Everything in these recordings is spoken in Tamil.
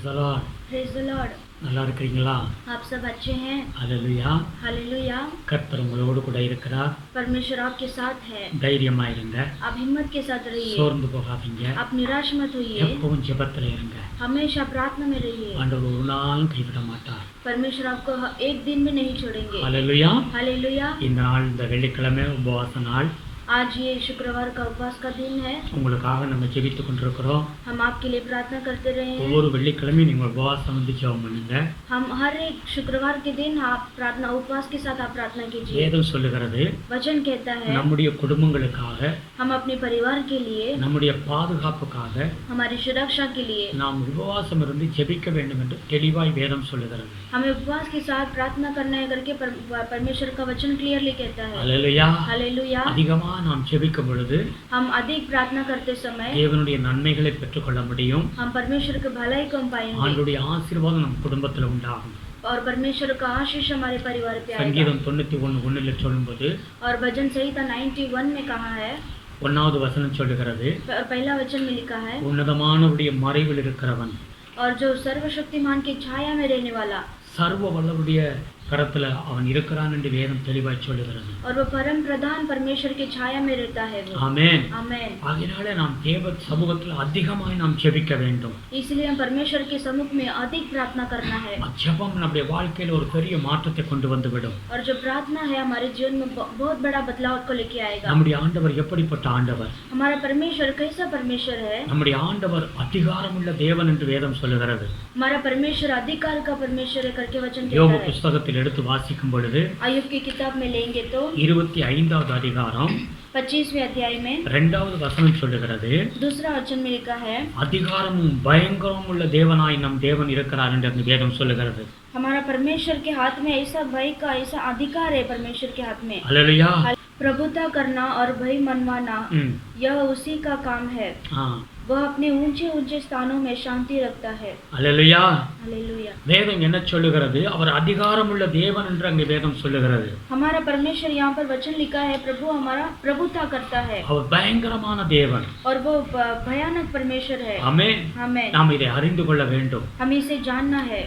Praise the Lord. Praise the Lord. நல்லா இருக்கிறீங்களா? आप सब अच्छे हैं? ஹல்லேலூயா. हालेलुया. கர்த்தர் உங்களோடு கூட இருக்கிறார். परमेश्वर आपके साथ है. தைரியமா இருங்க. आप हिम्मत के साथ रहिए. சோர்ந்து போகாதீங்க. आप निराश मत होइए. எப்பவும் ஜெபத்துல இருங்க. हमेशा प्रार्थना में रहिए. ஆண்டவர் ஒரு நாளும் கைவிட மாட்டார். परमेश्वर आपको एक दिन भी नहीं छोड़ेंगे. ஹல்லேலூயா. हालेलुया. இந்த நாள் இந்த வெள்ளிக்கிழமை உபவாச நாள். आज ये शुक्रवार का उपवास का दिन है. உங்களுக்காக நம்ம ஜெபித்துக் கொண்டிருக்கிறோம். हम आपके लिए प्रार्थना करते रहे हैं. ஒவ்வொரு வெள்ளிக்கிழமையும் நீங்க உபவாசம் வந்து ஜெபம் பண்ணுங்க. हम हर एक शुक्रवार के दिन आप प्रार्थना उपवास के साथ आप प्रार्थना कीजिए. வேதம் சொல்லுகிறது, वचन कहता है நம்முடைய குடும்பங்களுக்காக, हम अपने परिवार के लिए, நம்முடைய பாதுகாப்புக்காக हमारी सुरक्षा के लिए நாம் உபவாசம் இருந்து ஜெபிக்க வேண்டும் என்று தெளிவாய் வேதம் சொல்லுகிறது. हमें उपवास के साथ प्रार्थना करना है करके परमेश्वर का वचन क्लियरली कहता है. ஹல்லேலூயா. हालेलुया. அதிகமா நாம் ஜெபிக்கும் பொழுது हम अधिक प्रार्थना करते समय தேவனுடைய நன்மைகளை பெற்றுக்கொள்ள முடியும். हम परमेश्वर की भलाई को पाएंगे ஆண்டவருடைய ஆசீர்வாதம் நம் குடும்பத்தில் உண்டாகும். और परमेश्वर का आशीष हमारे परिवार पे आएगा. சங்கீதம் 91:1 சொல்லும்போது और भजन संहिता 91 में कहा है, 1வது வசனம் சொல்லுகிறது, और पहला वचन में लिखा है, உன்னதமானவருடைய மறைவில் இருக்கிறவன், और जो सर्वशक्तिमान की छाया में रहने वाला, சர்வ வல்லவருடைய கரத்துல அவன் இருக்கிறான் என்று வேதம் தெளிவாய் சொல்லுகிறது. और वो परम प्रधान परमेश्वर की छाया में रहता है वो. ஆமென். आमेन. ஆகையால நாம் தேவ சமூகத்தில் அதிகமாய் நாம் ஜெபிக்க வேண்டும். इसलिए हम परमेश्वर के सम्मुख में अधिक प्रार्थना करना है. ஜெபம் நம்முடைய வாழ்க்கையில் ஒரு பெரிய மாற்றத்தை கொண்டு வந்துவிடும். और जो प्रार्थना है हमारे जीवन में बहुत बड़ा बदलाव को लेके आएगा. நம்முடைய ஆண்டவர் எப்படிப்பட்ட ஆண்டவர்? हमारा परमेश्वर कैसा परमेश्वर है? நம்முடைய ஆண்டவர் அதிகாரமுள்ள தேவன் என்று வேதம் சொல்லுகிறது. हमारा परमेश्वर अधिकार का परमेश्वर है करके वचन யோபு कहता है. புத்தகத்தில் எடுத்து வாசிக்கும் பொழுது अय्यूब की किताब में लेंगे तो 25வது அதிகாரம் 25वें अध्याय में 2வது வசனம் சொல்லுகிறது, दूसरा वचन में लिखा है, அதிகாரமும் பயங்கரமும் உள்ள தேவனாய் நம் தேவன் இருக்கிறார் என்று அந்த வேதம் சொல்லுகிறது. हमारा परमेश्वर के हाथ में ऐसा भय का ऐसा अधिकार है. परमेश्वर के हाथ में ஹல்லேலூயா. प्रभुता करना और भय मनवाना यह उसी का काम है. वह अपने ऊंचे ऊंचे स्थानों में शांति रखता है. ஹல்லேலூயா. हालेलुया. வேதம் என்ன சொல்லுகிறது? அவர் அதிகாரமுள்ள தேவன் என்று அங்கே வேதம் சொல்லுகிறது. हमारा परमेश्वर यहाँ पर वचन लिखा है, प्रभु हमारा प्रभुता करता है. அவர் பயங்கரமான தேவன். और वो भयानक परमेश्वर है. ஆமென். आमेन. நாம் இதை அறிந்து கொள்ள வேண்டும். हमें इसे जानना है.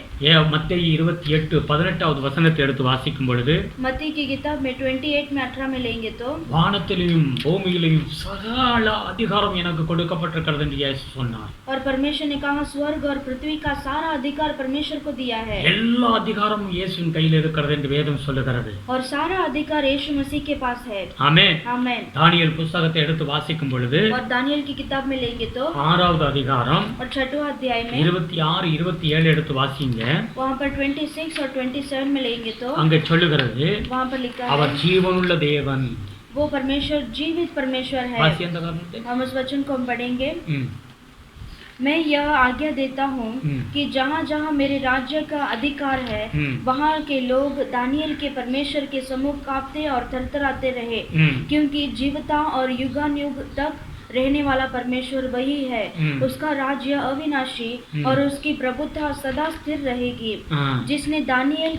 மத்தேயு 28:18வது வசனத்தை எடுத்து வாசிக்கும் பொழுது, मत्ती की किताब में 28 में 18 में लेंगे तो, வானத்திலும் பூமியிலும் சகல அதிகாரம் எனக்கு கொடுக்கப்பட்டிருக்கிறது என்று இயேசு சொன்னார். और परमेश्वर ने कहा स्वर्ग और पृथ्वी का सारा अधिकार परमेश्वर को दिया है. எல்லா அதிகாரமும் இயேசுவின் கையில் இருக்கிறது என்று வேதம் சொல்லுகிறது. और सारा अधिकार यीशु मसीह के पास है. ஆமென். आमेन. தானியேல் புத்தகத்தை எடுத்து வாசிக்கும் பொழுது और दानियेल की किताब में लेंगे तो 6வது அதிகாரம் और 6वां अध्याय में 26-27 எடுத்து வாசிங்க. वहाँ पर 26 और 27 में लेंगे तो அங்கே சொல்லுகிறது, वहाँ पर लिखा அவர் है, ஜீவனுள்ள தேவன். वो परमेश्वर जीवित परमेश्वर है. வாசி அந்த காரணத்தை. हम उस वचन को हम पढ़ेंगे. ம். मैं यह आज्ञा देता हूँ कि जहाँ जहाँ मेरे राज्य का अधिकार है वहाँ के लोग दानियेल के परमेश्वर के सम्मुख कांपते और थरथराते रहे, क्योंकि जीवता और युगानुयुग तक रहने वाला परमेश्वर वही है. उसका राज्य अविनाशी और उसकी प्रभुता सदा स्थिर रहेगी. जिसने दानियेल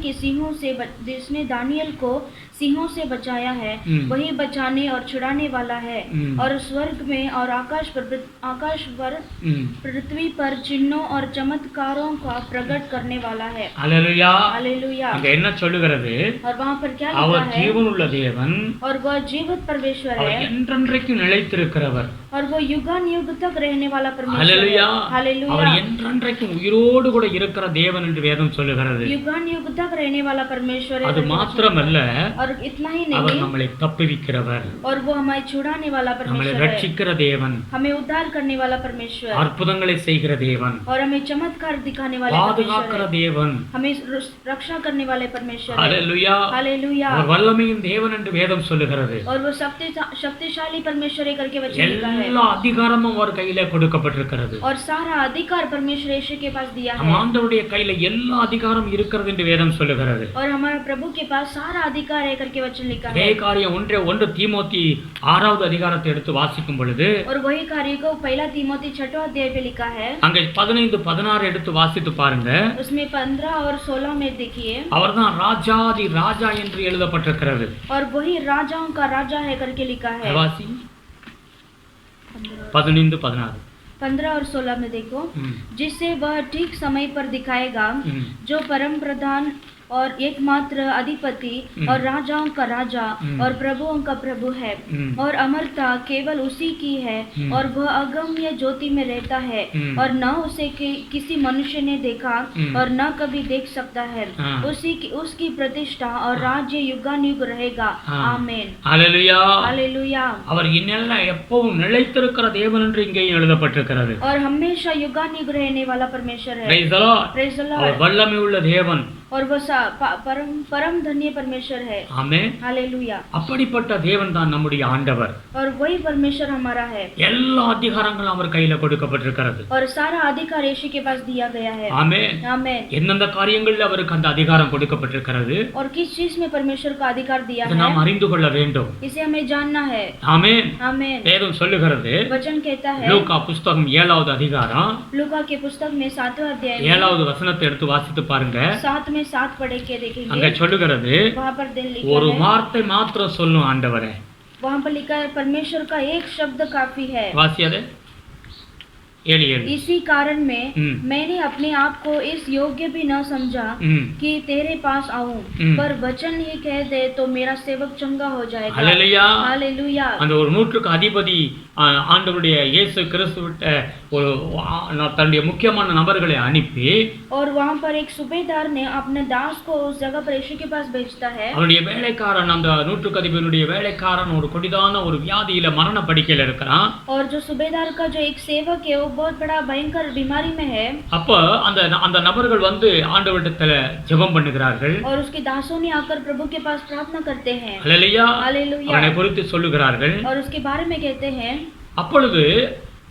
को सिंहों से बचाया है वही बचाने और छुड़ाने वाला है. और स्वर्ग में और आकाश पर पृथ्वी पर चिन्हों और चमत्कारों का प्रकट करने वाला है. ஹல்லேலூயா. हालेलुया. அங்கே என்ன சொல்லுகிறது? और वहाँ पर क्या அவர் लिखा है? ஜீவனுள்ள தேவன். और वह जीवित परमेश्वर அவர் है. என்றென்றைக்கும் நிலைத்திருக்கிறவர். और वो युगानुयुग तक रहने वाला परमेश्वर ஹல்லேலூயா. है. हालेलुया. அவர் என்றென்றைக்கும் உயிரோடு கூட இருக்கிற தேவன் என்று வேதம் சொல்லுகிறது. युगानुयुग तक रहने वाला परमेश्वर है. அது மாத்திரமல்ல, और इतना ही அவர் नहीं, நம்மளை தப்புவிக்கிறவர், और वो हमें छुड़ाने वाला நம்மளை परमेश्वर है. ரட்சிக்கிற தேவன், हमें उद्धार करने वाला परमेश्वर, அற்புதங்களை செய்கிற தேவன், और हमें चमत्कार दिखाने वाले பாதுகாக்கிற परमेश्वर है. தேவன். हमें रक्षा करने वाले परमेश्वर है. ஹல்லேலூயா. हालेलुया. அவர் வல்லமையின் தேவன் என்று வேதம் சொல்லுகிறது. और वो शक्तिशाली परमेश्वर है करके वचन लिखा है. எல்லா அதிகாரமும் அவர் கையில கொடுக்கப்பட்டிருக்கிறது. और सारा अधिकार परमेश्वर यीशु के पास दिया நம்ம है. ஆண்டவருடைய கையில எல்லா அதிகாரம் இருக்கிறது என்று வேதம் சொல்லுகிறது. और हमारा प्रभु के पास सारा अधिकार है करके वचन लिखा அதே है. காரியம் 1 தீமோத்தி 6வது அதிகாரத்தை எடுத்து வாசிக்கும் பொழுது और वही कार्य को पहला तीमोथी 6वां अध्याय पे लिखा है. அங்கே 15-16 எடுத்து வாசித்து பாருங்க. उसमें 15 और 16 में देखिए, அவர்தான் ராஜாதி ராஜா என்று எழுதப்பட்டிருக்கிறது. और वही राजाओं का राजा है करके लिखा है. வாசி 15-16. 15 और 16 में देखो, जिससे वह ठीक समय पर दिखाएगा, जो परम प्रधान और एकमात्र अधिपति और राजाओं का राजा और प्रभुओं का प्रभु है, और अमरता केवल उसी की है, और वह अगम्य ज्योति में रहता है, और न उसे किसी मनुष्य ने देखा और न कभी देख सकता है। उसकी प्रतिष्ठा और राज्य युगानुयुग रहेगा। आमेन। हालेलुया। हालेलुया। அவர் இன்னெல்லாம் எப்பவும் நிலைத்திருக்கிற தேவன் என்று இங்கேயும் எழுதப்பட்டிருக்கிறது. और हमेशा युगानुयुग रहने वाला परमेश्वर है। Praise the Lord. Praise the Lord. அவர் வல்லமை உள்ள தேவன். और वो परम धन्य परमेश्वर है। ஆமென்। हालेलुया। அப்படிப்பட்ட தேவன் தான் நம்முடைய ஆண்டவர். और वही परमेश्वर हमारा है। எல்லா அதிகாரங்களும் அவர் கையில கொடுக்கப்பட்டிருக்கிறது. और सारा अधिकार यीशु के पास दिया गया है। ஆமென்। आमेन। எந்தெந்த காரியங்களில் அவருக்கு அந்த அதிகாரம் கொடுக்கப்பட்டிருக்கிறது, और किस चीज में परमेश्वर का अधिकार दिया है, நாம் அறிந்து கொள்ள வேண்டும். इसे हमें जानना है। ஆமென்। आमेन। வேதம் சொல்லுகிறது, वचन कहता है, லூக்கா புத்தகம் 7வது அதிகாரம் लूका के पुस्तक में 7वां अध्याय 7வது வசனத்தை எடுத்து வாசித்து பாருங்க. 7 में 7 पढ़ के देखेंगे। அங்க சொல்லுகிறது, वहां पर लिखा ஒரு है, வார்த்தை மாத்திரம் சொல்லும் ஆண்டவரே. वहां पर लिखा है, परमेश्वर का एक शब्द काफी है। வாசியாதே 7:7. इसी कारण में मैंने अपने आप को इस योग्य भी न समझा कि तेरे पास आऊं, पर वचन ही कह दे तो मेरा सेवक चंगा हो जाएगा। हालेलुया। हालेलुया। அந்த ஒரு நூற்றுக்கு அதிபதி ஆண்டவருடைய இயேசு கிறிஸ்துவிட்ட ஒரு தன்னுடைய முக்கியமான நபர்களை அனுப்பி, और वहां पर एक सूबेदार ने अपने दास को उस जगह पर यीशु के पास भेजता है। அவருடைய வேலைக்காரன், அந்த நூற்றுக்கு அதிபதியுடைய வேலைக்காரன் ஒரு கொடிதான ஒரு வியாதியில மரண படுக்கையில இருக்கிறான். और जो सूबेदार का जो एक सेवक है वो बहुत बड़ा भयंकर बीमारी में है। அப்ப அந்த நபர்கள் வந்து ஆண்டவரிடத்துல ஜெபம் பண்ணுகிறார்கள். और उसके दासों ने आकर प्रभु के पास प्रार्थना करते हैं। हालेलुया। हालेलुया। அவனை குறித்து சொல்லுகிறார்கள். और उसके बारे में कहते हैं, அப்பொழுது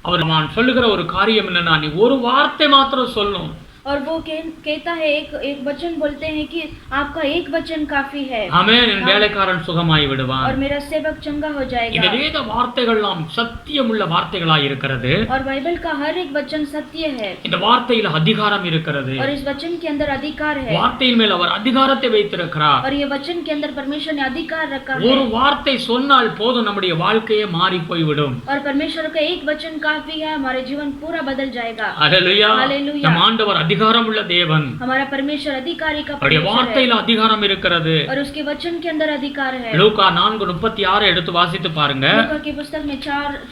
அவர் நான் சொல்லுகிற ஒரு காரியம் என்னன்னா, நீ ஒரு வார்த்தை மாத்திரம் சொல்லணும். और वो कहता है, एक वचन बोलते हैं कि आपका एक वचन काफी है। ஆமென். என் வேலைக்காரன் சுகமாய் விடுவான். और मेरा सेवक चंगा हो जाएगा। இந்த வேத வார்த்தைகள் எல்லாம் சத்தியமுள்ள வார்த்தைகளாய் இருக்கிறது. और बाइबल का हर एक वचन सत्य है। இந்த வார்த்தையில் அதிகாரம் இருக்கிறது. और इस वचन के अंदर अधिकार है। வார்த்தையின் மேல் அவர் அதிகாரத்தை வைத்திருக்கிறார். और ये वचन के अंदर परमेश्वर ने अधिकार रखा है। ஒரு வார்த்தை சொன்னால் போதும், நம்முடைய வாழ்க்கையே மாறி போய்விடும். और परमेश्वर का एक वचन काफी है, हमारे जीवन पूरा बदल जाएगा। हालेलुया। हालेलुया। நம் ஆண்டவர் அதிகாரம் உள்ள தேவன். हमारा परमेश्वर अधिकारी का அவருடைய परमेश्वर வார்த்தையில் है। அதிகாரம் இருக்கிறது. और उसके वचन के अंदर अधिकार है। லூக்கா 4:36 எடுத்து வாசித்து பாருங்க. लूका की पुस्तक में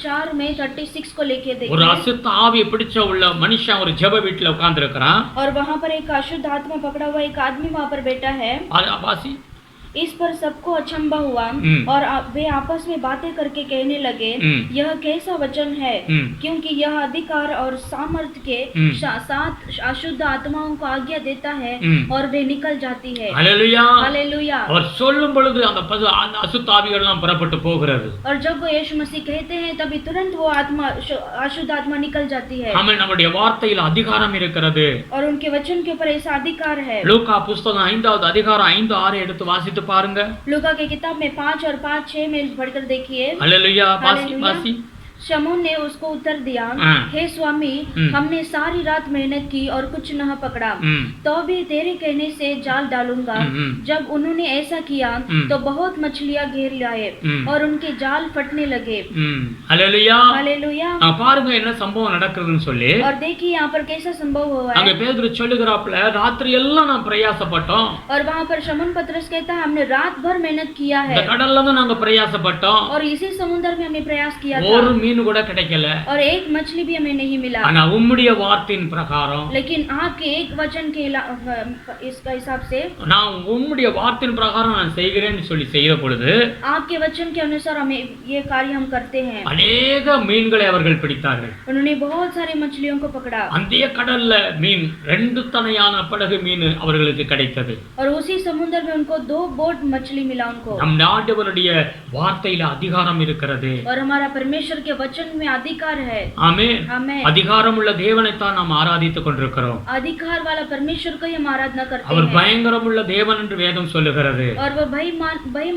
4 में 36 को लेके ஒரு देखिए। அசுத்த ஆவியை பிடிச்ச உள்ள மனுஷன் ஒரு ஜெப வீட்டுல உட்கார்ந்து இருக்கிறான். और वहां पर एक अशुद्ध आत्मा पकड़ा हुआ एक आदमी वहां पर बैठा है। வாசி. इस पर सबको अचंभा हुआ और वे आपस में बातें करके कहने लगे, यह कैसा वचन है, क्योंकि यह अधिकार और सामर्थ के साथ अशुद्ध आत्माओं को आज्ञा देता है और वे निकल जाती है। हालेलुया। हालेलुया। அவர் சொல்லும் பொழுது அந்த அசுத்த ஆவிகள் எல்லாம் புறப்பட்டு போகிறது. और जब वो यीशु मसीह कहते हैं तभी तुरंत वो आत्मा अशुद्ध आत्मा निकल जाती है। हमें நம்முடைய வார்த்தையில் அதிகாரம் இருக்கிறது. और उनके वचन के ऊपर ऐसा अधिकार है। லூக்கா புத்தகம் 5வது அதிகாரம் 5:6 எடுத்து வாசித்து பாருங்க. लूका के किताब में 5 और 5-6 में पढ़कर देखिए। हालेलुया। वासी। शमून ने उसको उत्तर दिया, हे स्वामी, हमने सारी रात मेहनत की और कुछ न पकड़ा, तो भी तेरे कहने से जाल डालूंगा। जब उन्होंने ऐसा किया तो बहुत मछलियां घेर लाए और उनके जाल फटने लगे। हालेलुया। हालेलुया। பாருங்க என்ன சம்பவம் நடக்குதுன்னு சொல்லி. और देखिए यहाँ पर कैसा संभव हुआ है। அங்க பேதுரு சொல்லுகிறாப்ல, ராத்திரி எல்லாம் நான் பிரயாசப்பட்டோம். और वहाँ पर शमून पतरस कहता है, हमने रात भर मेहनत किया है। இந்த கடல்ல தான் நாங்க பிரயாசப்பட்டோம். और इसी समुद्र में हमने प्रयास किया था। ஒரு மீன் கூட கிடைக்கல. और एक मछली भी हमें नहीं मिला। ஆனா உம்முடைய வார்த்தையின் பிரகாரம், लेकिन आपके एक वचन के इसका हिसाब से, நான் உம்முடைய வார்த்தையின் பிரகாரம் நான் செய்கிறேன்னு சொல்லி செய்த பொழுது, आपके वचन के अनुसार हमें ये कार्य हम करते हैं। अनेक மீன்களை அவர்கள் பிடித்தார்கள். उन्होंने बहुत सारी मछलियों को पकड़ा। அந்த கடல்ல மீன் 2 தனையான படகு மீன் அவர்களுக்கு கிடைத்தது. और उसी समुद्र में उनको 2 बोट मछली मिला उनको। நம் ஆண்டவருடைய வார்த்தையில அதிகாரம் இருக்கிறது. और हमारा परमेश्वर के वचन में अधिकार है। ஆமென்। आमेन। அதிகாரம் உள்ள தேவனை தான் நாம் ஆராதித்துக் கொண்டிருக்கிறோம். अधिकार वाला परमेश्वर को ही हम आराधना करते அவர் हैं। பயங்கரம் உள்ள தேவன் என்று வேதம் சொல்லுகிறது. और वो भय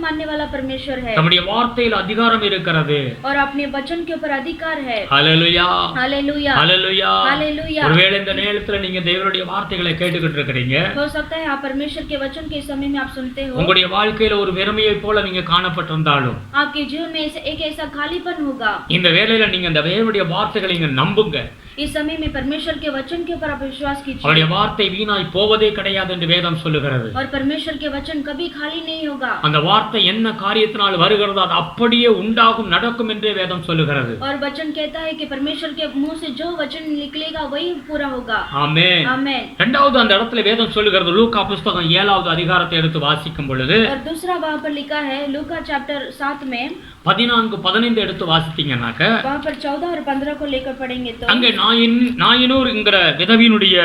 मानने वाला परमेश्वर है। நம்முடைய வார்த்தையில் அதிகாரம் இருக்கிறது. और अपने वचन के ऊपर अधिकार है। हालेलुया। हालेलुया। हालेलुया। हालेलुया। ஒருவேளை இந்த நேரத்துல நீங்க தேவனுடைய வார்த்தைகளை கேட்டுக்கிட்டு இருக்கீங்க. हो सकता है आप परमेश्वर के वचन के समय में आप सुनते हो। உங்களுடைய வாழ்க்கையில ஒரு வெறுமையை போல நீங்க காணப்பட்டிருந்தாலும், आपके जीवन में एक ऐसा खालीपन होगा। இந்த இந்த வேளையில நீங்க அந்த தேவனுடைய வார்த்தைகளை நீங்க நம்புங்க. इस समय में परमेश्वर के वचन के ऊपर आप विश्वास कीजिए அவருடைய வார்த்தை வீணாய் போவதே கிடையாது என்று வேதம் சொல்லுகிறது. और परमेश्वर के वचन कभी खाली नहीं होगा அந்த வார்த்தை என்ன காரியத்தினால் வருகிறதோ அது அப்படியே உண்டாகும் நடக்கும் என்றே வேதம் சொல்லுகிறது. और वचन कहता है कि परमेश्वर के मुंह से जो वचन निकलेगा वही पूरा होगा. ஆமென். आमेन. இரண்டாவது அந்த இடத்துல வேதம் சொல்லுகிறது, லூக்கா புத்தகம் 7வது அதிகாரத்தை எடுத்து வாசிக்கும் பொழுது और दूसरा वहां पर लिखा है लूका चैप्टर 7 में 14-15 எடுத்து வாசித்தீங்கன்னாக்க वहां पर 14 और 15 को लेकर पढ़ेंगे तो அங்கே நாயினூர் என்கிற விதவியினுடைய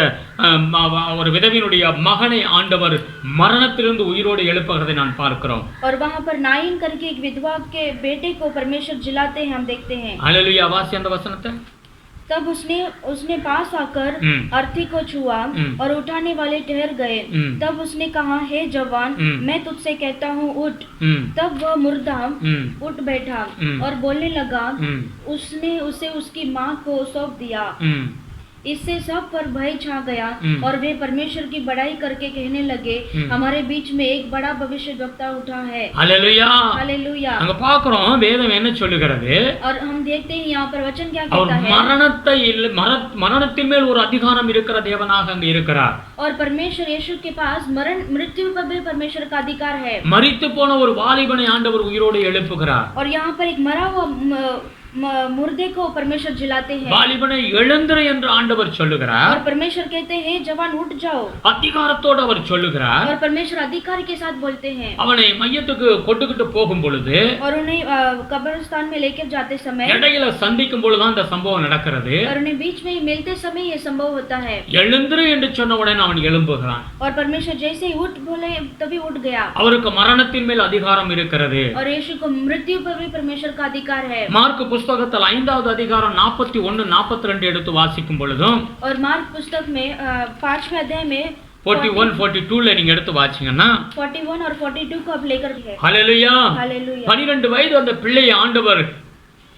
ஒரு விதவியினுடைய மகனை ஆண்டவர் மரணத்திலிருந்து உயிரோடு எழுப்புகிறதை நான் பார்க்கிறோம். और वहां पर नाइन करके एक विधवा के बेटे को परमेश्वर जिलाते हैं हम देखते हैं. ஹல்லேலூயா. வாசி அந்த வசனத்தை. तब उसने पास आकर अर्थी को छुआ और उठाने वाले ठहर गए. तब उसने कहा, हे जवान, मैं तुझसे कहता हूँ उठ. तब वह मुर्दा उठ बैठा और बोलने लगा. उसने उसे उसकी माँ को सौंप दिया. इससे सब पर भय छा गया और वे परमेश्वर की बड़ाई करके कहने लगे, हमारे बीच में एक बड़ा भविष्यद्वक्ता उठा है. हालेलुया. हालेलुया. அங்க பார்க்கிறோம் வேதம் என்ன சொல்லுகிறது. और हम देखते हैं यहाँ पर वचन क्या और कहता है. மரணத்தின் மேல் ஒரு அதிகாரம் இருக்கிற தேவனாக அங்க இருக்கிறார். और परमेश्वर यीशु के पास मृत्यु पर भी परमेश्वर का अधिकार है. மரித்து போன ஒரு வாலிபனை ஆண்டவர் உயிரோடு எழுப்புகிறார். और यहाँ पर एक मरा हुआ मुर्दे को परमेश्वर जिलाते हैं. வாலிபனை எழுந்திரு என்று ஆண்டவர் சொல்லுகிறார். और परमेश्वर कहते हैं जवान उठ जाओ. அதிகாரத்தோடு அவர் சொல்லுகிறார். और परमेश्वर अधिकार के साथ बोलते हैं. அவனை மையத்துக்கு கொண்டுகிட்டு போகும் பொழுது और उन्हें कब्रिस्तान में लेकर जाते समय இடையில சந்திக்கும் பொழுது அந்த சம்பவம் நடக்கிறது. और उन्हें बीच में मिलते समय ये संभव होता है. எழுந்திரு என்று சொன்ன உடனே அவன் எழும்புகிறான். और परमेश्वर जैसे ही उठ बोले तभी उठ गया. அவருக்கு மரணத்தின் மேல் அதிகாரம் இருக்கிறது. और यीशु को मृत्यु पर भी परमेश्वर का अधिकार है. மார்க் புத்தகத்தில் 5வது அதிகாரம் 41-42 எடுத்து வாசிக்கும் பொழுதும் और मार्क पुस्तक में 5वें अध्याय में 41-42 நீங்க எடுத்து வாசிங்கன்னா 41 और 42 को आप लेकर है. ஹல்லேலூயா. हालेलुया. 12 வயது அந்த பிள்ளையை ஆண்டவர்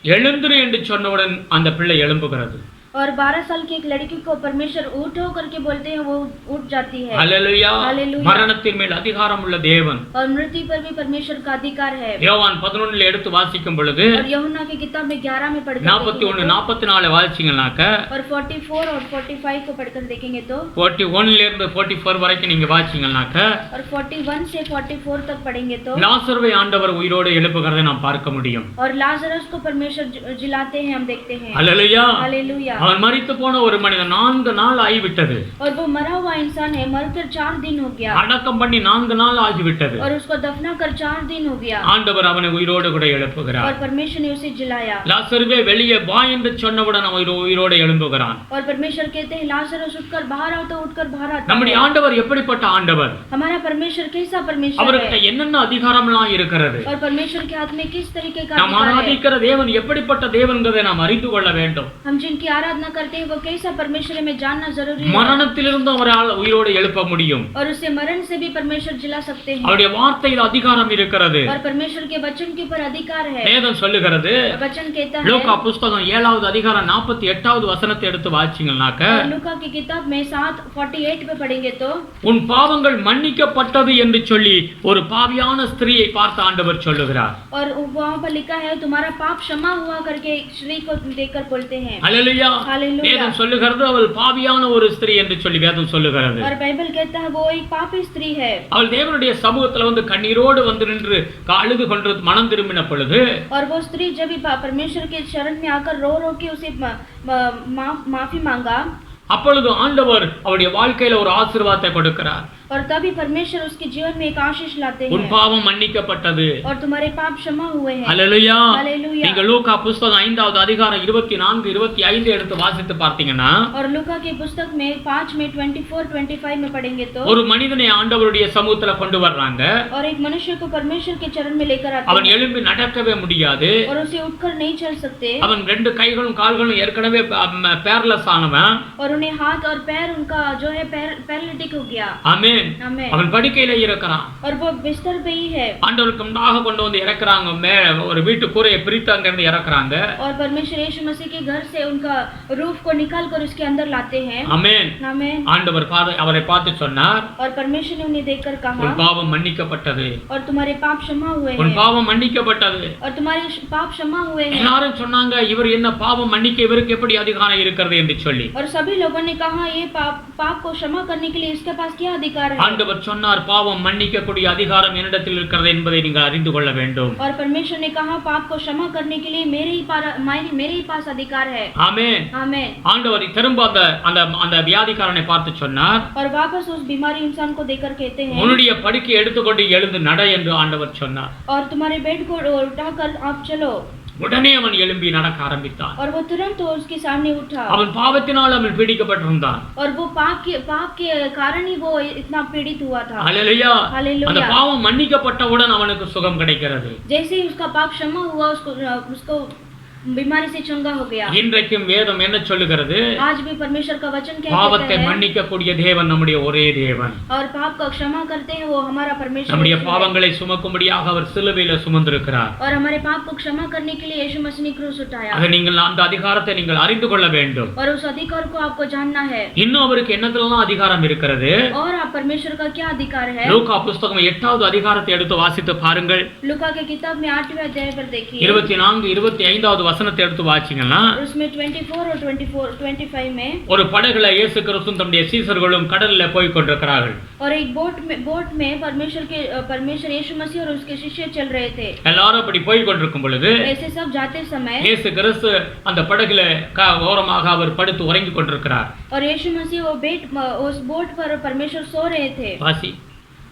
எழுந்திரு என்று சொன்னவுடன் அந்த பிள்ளை எழும்புகிறது. और 12 साल की एक लड़की को परमेश्वर उठो करके बोलते हैं, वो उठ जाती है. ஹல்லேலூயா. हालेलुया. மரணத்தின் மேல் அதிகாரம் உள்ள தேவன். और मृत्यु पर भी परमेश्वर का अधिकार है. யோவான் 11 எடுத்து வாசிக்கும் பொழுது और यूहन्ना की किताब में 11 में पढ़कर 41-44 வாசிச்சீங்கன்னாக்க और 44 और 45 को पढ़कर देखेंगे तो 41 இருந்து 44 வரைக்கும் நீங்க வாசிச்சீங்கன்னாக்க और 41 से 44 तक पढ़ेंगे तो லாசருவை ஆண்டவர் உயிரோடு எழுப்புகிறதை நாம் பார்க்க முடியும். और लाजरस को परमेश्वर जिलाते हैं हम देखते हैं. ஹல்லேலூயா. हालेलुया. அவன் மரித்து போன ஒரு மனிதன் 4 நாள் ஆகிவிட்டது. और वो मरा हुआ इंसान है, मरकर 4 दिन हो गया. அடக்கம் பண்ணி 4 நாள் ஆகிவிட்டது. और उसको दफना कर 4 दिन हो गया. ஆண்டவர் அவனை உயிரோடு கூட எழுப்புகிறார். और परमेश्वर ने उसे जिलाया. லாசருவே வெளியே வா என்று சொன்னவுடன் அவன் உயிரோடு எழும்புகிறான். और परमेश्वर कहते हैं लाजरस उठकर बाहर आओ, तो उठकर बाहर आता है. நம்முடைய ஆண்டவர் எப்படிப்பட்ட ஆண்டவர்? हमारा परमेश्वर कैसा परमेश्वर அவருக்கு है? என்னென்ன அதிகாரம்லாம் இருக்கிறது? और परमेश्वर के हाथ में किस तरीके का நாம் अधिकार है? ஆராதிக்கிற தேவன் எப்படிப்பட்ட தேவன்கிறதை நாம் அறிந்து கொள்ள வேண்டும். हम जिनकी आराधना करते हैं वो कैसा परमेश्वर में जानना जरूरी है. மரணத்திலிருந்து அவரால் உயிரோடு எழுப்ப முடியும். और उसे मरण से भी परमेश्वर जिला सकते हैं. அவருடைய வார்த்தையில் அதிகாரம் இருக்கிறது. और परमेश्वर के वचन के ऊपर अधिकार है. வேதம் சொல்லுகிறது. वचन कहता है. லூக்கா புத்தகம் 7வது அதிகாரம் 48வது வசனத்தை எடுத்து வாசிச்சீங்கன்னாக்க लूका की किताब में 7:48 पे पढ़ेंगे तो உன் பாவங்கள் மன்னிக்கப்பட்டது என்று சொல்லி ஒரு பாவியான ஸ்திரீயை பார்த்து ஆண்டவர் சொல்லுகிறார். और वहाँ पर लिखा है तुम्हारा पाप क्षमा हुआ करके एक स्त्री को देखकर बोलते हैं. ஹல்லேலூயா. हालेलुया. வேதம் சொல்லுகிறது அவள் பாவியான ஒரு ஸ்திரீ என்று சொல்லி வேதம் சொல்லுகிறது. और बाइबल कहता है वो एक पापी स्त्री है. அவள் தேவனுடைய சமூகத்துல வந்து கண்ணீரோடு வந்து நின்று அழுது கொண்டு மனம் திரும்பின பொழுது और वो स्त्री जब भी परमेश्वर के शरण में आकर रो रो के उसे माफी मांगा, அப்பொழுது ஆண்டவர் அவருடைய வாழ்க்கையில ஒரு ஆசீர்வாதத்தை கொடுக்கிறார். और तभी परमेश्वर उसके जीवन में एक आशीष लाते உன் हैं. பாவம் மன்னிக்கப்பட்டது. और तुम्हारे पाप क्षमा हुए हैं. ஹல்லேலூயா. हालेलुया. நீங்க லூக்கா புத்தகம் 5வது அதிகாரம் 24-25 எடுத்து வாசித்து பார்த்தீங்கன்னா और लूका की पुस्तक में 5 में 24-25 में पढ़ेंगे तो ஒரு மனிதனை ஆண்டவருடைய சமூகத்துல கொண்டு வர்றாங்க. और एक मनुष्य को परमेश्वर के चरण में लेकर आते அவன் हैं. எழும்பி நடக்கவே முடியாது. और उसे उठकर नहीं चल सकते. அவன் 2 கைகளும் கால்களும் ஏற்கனவே பேர்லெஸ் ஆனவன். और उन्हें हाथ और पैर उनका जो है पैरालिटिक हो गया। ஆமென். आमीन। அவன் படுக்கையில இருக்கிறான். और वो बिस्तर पे ही है। ஆண்டவருக்கு முன்பாக கொண்டு வந்து இறக்குறாங்க. ஒரு வீட்டு கூரையை பிரித்து அங்க இருந்து இறக்குறாங்க. और परमेश्वर यीशु मसीह के घर से उनका रूफ को निकाल कर उसके अंदर लाते हैं। ஆமென். आमीन। ஆண்டவர் அவரை பார்த்து சொன்னார், और परमेश्वर ने उन्हें देखकर कहा, உன் பாவம் மன்னிக்கப்பட்டது. और तुम्हारे पाप क्षमा हुए உன் हैं। பாவம் மன்னிக்கப்பட்டது. और तुम्हारे पाप क्षमा हुए हैं। எல்லாரும் சொன்னாங்க, இவர் என்ன பாவம் மன்னிக்க இவருக்கு எப்படி அதிகாரம் இருக்கிறது என்று சொல்லி. और सभी लोगों ने कहा, ये पाप को क्षमा करने के लिए इसके पास क्या अधिकार है? ஆண்டவர் சொன்னார், பாவம் மன்னிக்கக்கூடிய அதிகாரம் என்னிடத்தில் இருக்கிறது என்பதை நீங்கள் அறிந்து கொள்ள வேண்டும். और परमेश्वर ने कहा, पाप को क्षमा करने के लिए मेरे ही पास अधिकार है। ஆமென். आमीन। ஆண்டவர் திரும்ப அந்த வியாதிக்காரனை பார்த்து சொன்னார், और वापस उस बीमारी इंसान को देखकर कहते हैं, உன்னுடைய படுக்கையை எடுத்துக்கொண்டு எழுந்து நட என்று ஆண்டவர் சொன்னார். और तुम्हारे बेड को उठाकर आप चलो। உடனே அவன் எழும்பி நடக்க ஆரம்பித்தான். और वो तुरंत उसके सामने उठा। அவன் பாவத்தினால் அவன் பீடிக்கப்பட்டிருந்தான். और वो पाप के कारण ही वो इतना पीड़ित हुआ था। ஹல்லேலூயா. हालेलुया। அந்த பாவம் மன்னிக்கப்பட்டவுடன் அவனுக்கு சுகம் கிடைக்கிறது. जैसे ही उसका पाप क्षमा हुआ, उसको बीमारी से चंगा हो गया। இன்றைக்கும் வேதம் என்ன சொல்லுகிறது? आज भी परमेश्वर का वचन क्या कहता பாவத்தை है? மன்னிக்கக்கூடிய தேவன் நம்முடைய ஒரே தேவன். और पाप का क्षमा करते हैं वो हमारा परमेश्वर। நம்முடைய பாவங்களை சுமக்கும்படியாக அவர் சிலுவையில சுமந்திருக்கிறார். और हमारे पाप को क्षमा करने के लिए यीशु मसीह ने क्रूस उठाया। அதை நீங்கள் அந்த அதிகாரத்தை நீங்கள் அறிந்து கொள்ள வேண்டும். और उस अधिकार को आपको जानना है। இன்னும் அவருக்கு என்னதெல்லாம் அதிகாரம் இருக்கிறது? और आप परमेश्वर का क्या अधिकार है? லூக்கா புத்தகம் 8வது அதிகாரத்தை எடுத்து வாசித்து பாருங்கள். लूका के किताब में 8वें अध्याय पर देखिए। 24 25வது வசனத்தை எடுத்து வாசிங்கன்னா, उसमें 24 और 25 में ஒரு படகுல இயேசு கிறிஸ்துவும் தம்முடைய சீசர்களும் கடல்ல போய் கொண்டிருக்கிறார்கள். और एक बोट में परमेश्वर यीशु मसीह और उसके शिष्य चल रहे थे। எல்லாரும் அப்படி போய் கொண்டிருக்கும் பொழுது ऐसे सब जाते समय இயேசு கிறிஸ்து அந்த படகுல ஓரமாக அவர் படுத்து உறங்கிக் கொண்டிருக்கிறார். और यीशु मसीह उस बोट पर परमेश्वर सो रहे थे। வாசி.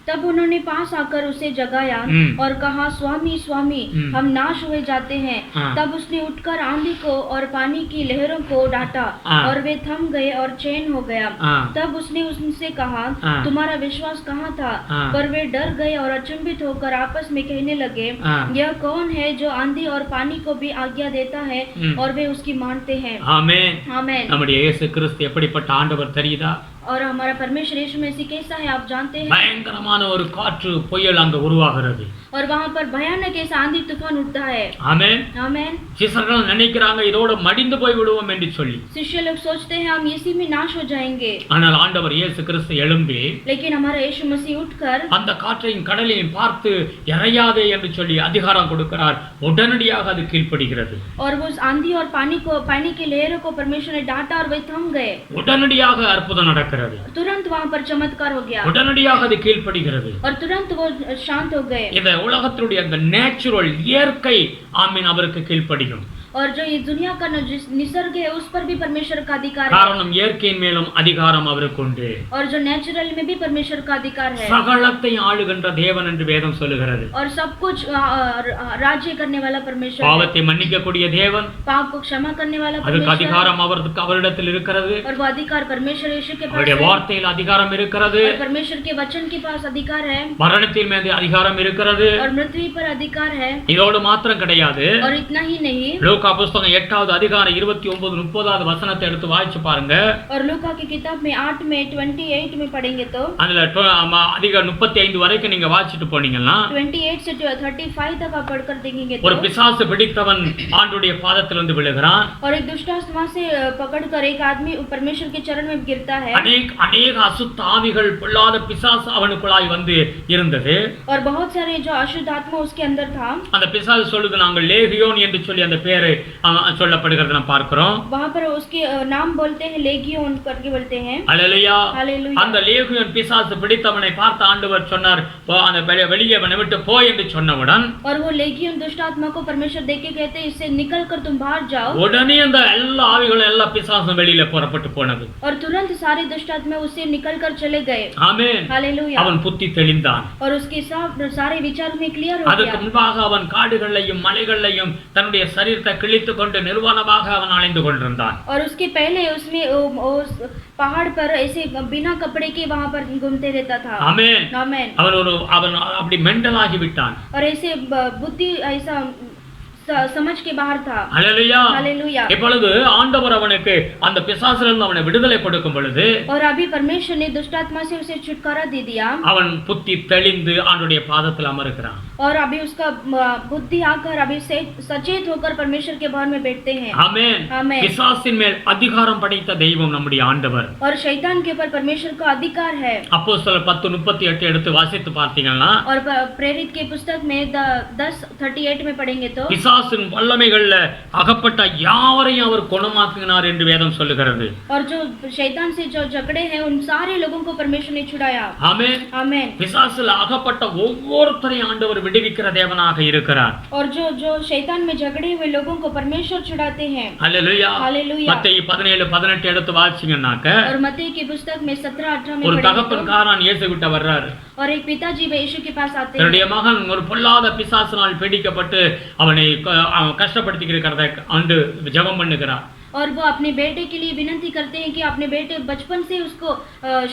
तब उन्होंने पास आकर उसे जगाया और कहा, स्वामी स्वामी, हम नाश हुए जाते हैं। तब उसने उठकर आंधी को और पानी की लहरों को डांटा और वे थम गए और चैन हो गया। तब उसने उनसे कहा, तुम्हारा विश्वास कहाँ था? पर वे डर गए और अचंभित होकर आपस में कहने लगे, यह कौन है जो आंधी और पानी को भी आज्ञा देता है और वे उसकी मानते हैं? ஆமென். आमीन। நம்முடைய இயேசு கிறிஸ்து எப்படிப்பட்ட ஆண்டவர் தெரியுதா? और हमारा परमेश्वर यीशु मसीह कैसा है आप जानते हैं? பயங்கரமான ஒரு காற்று புயல் அங்க உருவாகிறது. और वहाँ पर भयानक ऐसा आंधी तूफान उठता है। ஆமென். आमीन। சீசர்கள் நினைக்கிறாங்க இதோட மடிந்து போய் விடுவோம் என்று சொல்லி. शिष्य लोग सोचते हैं हम इसी में नाश हो जाएंगे। ஆனால் ஆண்டவர் இயேசு கிறிஸ்து எழும்பி लेकिन हमारा यीशु मसीह उठकर அந்த காற்றையும் கடலையும் பார்த்து இறையாதே என்று சொல்லி அதிகாரம் கொடுக்கிறார். உடனடியாக அது கீழ்ப்படுகிறது. और वो उस आंधी और पानी की लहरों को परमेश्वर ने डांटा और वे थम गए। உடனடியாக அற்புதம் நடக்கிறது. तुरंत वहाँ पर चमत्कार हो गया। உடனடியாக அது கீழ்ப்படுகிறது. और तुरंत वो शांत हो गए। இந்த உலகத்தினுடைய அந்த நேச்சுரல் இயற்கை ஆமீன் அவருக்கு கீழ்ப்படியும். और जो ये दुनिया का निसर्ग है उस पर भी परमेश्वर का अधिकार है। காரணம் இயற்கையின் மேலும் அதிகாரம் அவருக்கு உண்டு. और जो नेचुरल में भी परमेश्वर का अधिकार है। சகலத்தை ஆளுகின்ற தேவன் என்று வேதம் சொல்லுகிறது. और सब कुछ राज्य करने वाला परमेश्वर। பாவத்தை மன்னிக்கக்கூடிய தேவன். पाप को क्षमा करने वाला அதுக்கு परमेश्वर। அதிகாரம் அவரிடத்தில் இருக்கிறது. और वो अधिकार परमेश्वर यीशु के पास அவருடைய है। வார்த்தையில் அதிகாரம் இருக்கிறது. और परमेश्वर के वचन के पास अधिकार है। மரணத்தின் மீது அதிகாரம் இருக்கிறது. और मृत्यु पर अधिकार है। இதோடு மாத்திரம் கிடையாது. और इतना ही नहीं, லூக்கா புத்தகம் 8வது அதிகாரம் 29 30வது வசனத்தை எடுத்து வாசிச்சு பாருங்க. और लूका की किताब में 8 में 28 में पढ़ेंगे तो அதுல அதிக 35 வரைக்கும் நீங்க வாசிட்டு போனீங்கன்னா 28 से 35 तक आप पढ़कर देखेंगे ஒரு तो பிசாசு பிடித்தவன் ஆண்டுடைய பாதத்தில் வந்து விழுகிறான். और एक दुष्टात्मा से पकड़कर एक आदमी परमेश्वर के चरण में गिरता है। अनेक அசுத்த ஆவிகள் பொல்லாத பிசாசு அவனுக்குள்ளாய் வந்து இருந்தது. और बहुत सारे जो अशुद्ध आत्मा उसके अंदर था। அந்த பிசாசு சொல்லுது நாங்கள் லேகியோன் என்று சொல்லி அந்த பேரு சொல்லப்படுகிறது நாம் பார்க்கிறோம். वहां पर उसके नाम बोलते हैं, लेगियोन करके बोलते हैं। அல்லேலூயா. हालेलुया। அந்த லேகியோன் பிசாசு பிடித்தவனை பார்த்த ஆண்டவர் சொன்னார், அந்த வெளியே அவனை விட்டு போ என்று சொன்னவுடன் और वो लेगियोन दुष्ट आत्मा को परमेश्वर देख के कहते हैं, इससे निकल कर तुम बाहर जाओ। உடனே அந்த எல்லா ஆவிகளும் எல்லா பிசாசும் வெளியில புறப்பட்டு போனது. और तुरंत सारे दुष्ट आत्मा उससे निकल कर चले गए। ஆமென். हालेलुया। அவன் புத்தி தெளிந்தான். और उसके सारे विचार में क्लियर हो அதுக்கு गया। முன்பாக அவன் காடுகளையும் மலைகளையும் தன்னுடைய சரீரத்தை கிழித்துக் கொண்டு நிர்வாணமாக அவன் அலைந்து கொண்டிருந்தான். और उसके पहले उसमें उस पहाड़ पर ऐसे बिना कपड़े के वहां पर घूमते रहता था। ஆமென். आमीन। அவன் அப்படி மெண்டலாகி விட்டான். और ऐसे बुद्धि ऐसा समझ के बाहर था। ஹல்லேலூயா. हालेलुया। இப்பொழுது ஆண்டவர் அவனுக்கு அந்த பிசாசிலிருந்து அவனை விடுதலை கொடுக்கும் பொழுது और अभी परमेश्वर ने दुष्ट आत्मा से उसे छुटकारा दे दिया அவன் புத்தி தெளிந்து ஆண்டவருடைய பாதத்தில் அமருகிறான். और अभी उसका बुद्धि आकर अभी सचेत होकर परमेश्वर के भवन में बैठते हैं। ஆமென். आमेन। பிசாசின் மேல் அதிகாரம் படைத்த தெய்வம் நம்முடைய ஆண்டவர். और शैतान के ऊपर परमेश्वर का अधिकार है। அப்போஸ்தலர் 10:38 எடுத்து வாசித்து பார்த்தீங்கன்னா और प्रेरित के पुस्तक में 10:38 में पढ़ेंगे तो பிசாசின் வல்லமைகள்ல அகப்பட்ட யாவரையும் அவர் குணமாக்கினார் என்று வேதம் சொல்லுகிறது. और जो शैतान से जो झगड़े हैं उन सारे लोगों को परमेश्वर ने छुड़ाया। ஆமென். आमेन। பிசாசில் அகப்பட்ட ஒவ்வொருத்தரையும் ஆண்டவர் விடுவிக்கிற தேவனாக இருக்கிறார். और जो जो शैतान में झगड़े हुए लोगों को परमेश्वर छुड़ाते हैं। ஹல்லேலூயா. हालेलुया। மத்தேயு 17:18 எடுத்து வாசிச்சீங்கன்னாக்க और मत्ती की पुस्तक में 17-18 में ஒரு पढ़ेंगे தகப்பன்காரன் இயேசு கிட்ட வர்றாரு. तो और एक पिताजी यीशु के पास आते हैं। தன்னுடைய மகன் ஒரு பொல்லாத பிசாசினால் பீடிக்கப்பட்டு அவனை கஷ்டப்படுத்தி இருக்கிறதை ஆண்டு ஜெபம் பண்ணுகிறார். और वो अपने बेटे के लिए विनती करते हैं कि अपने बेटे बचपन से उसको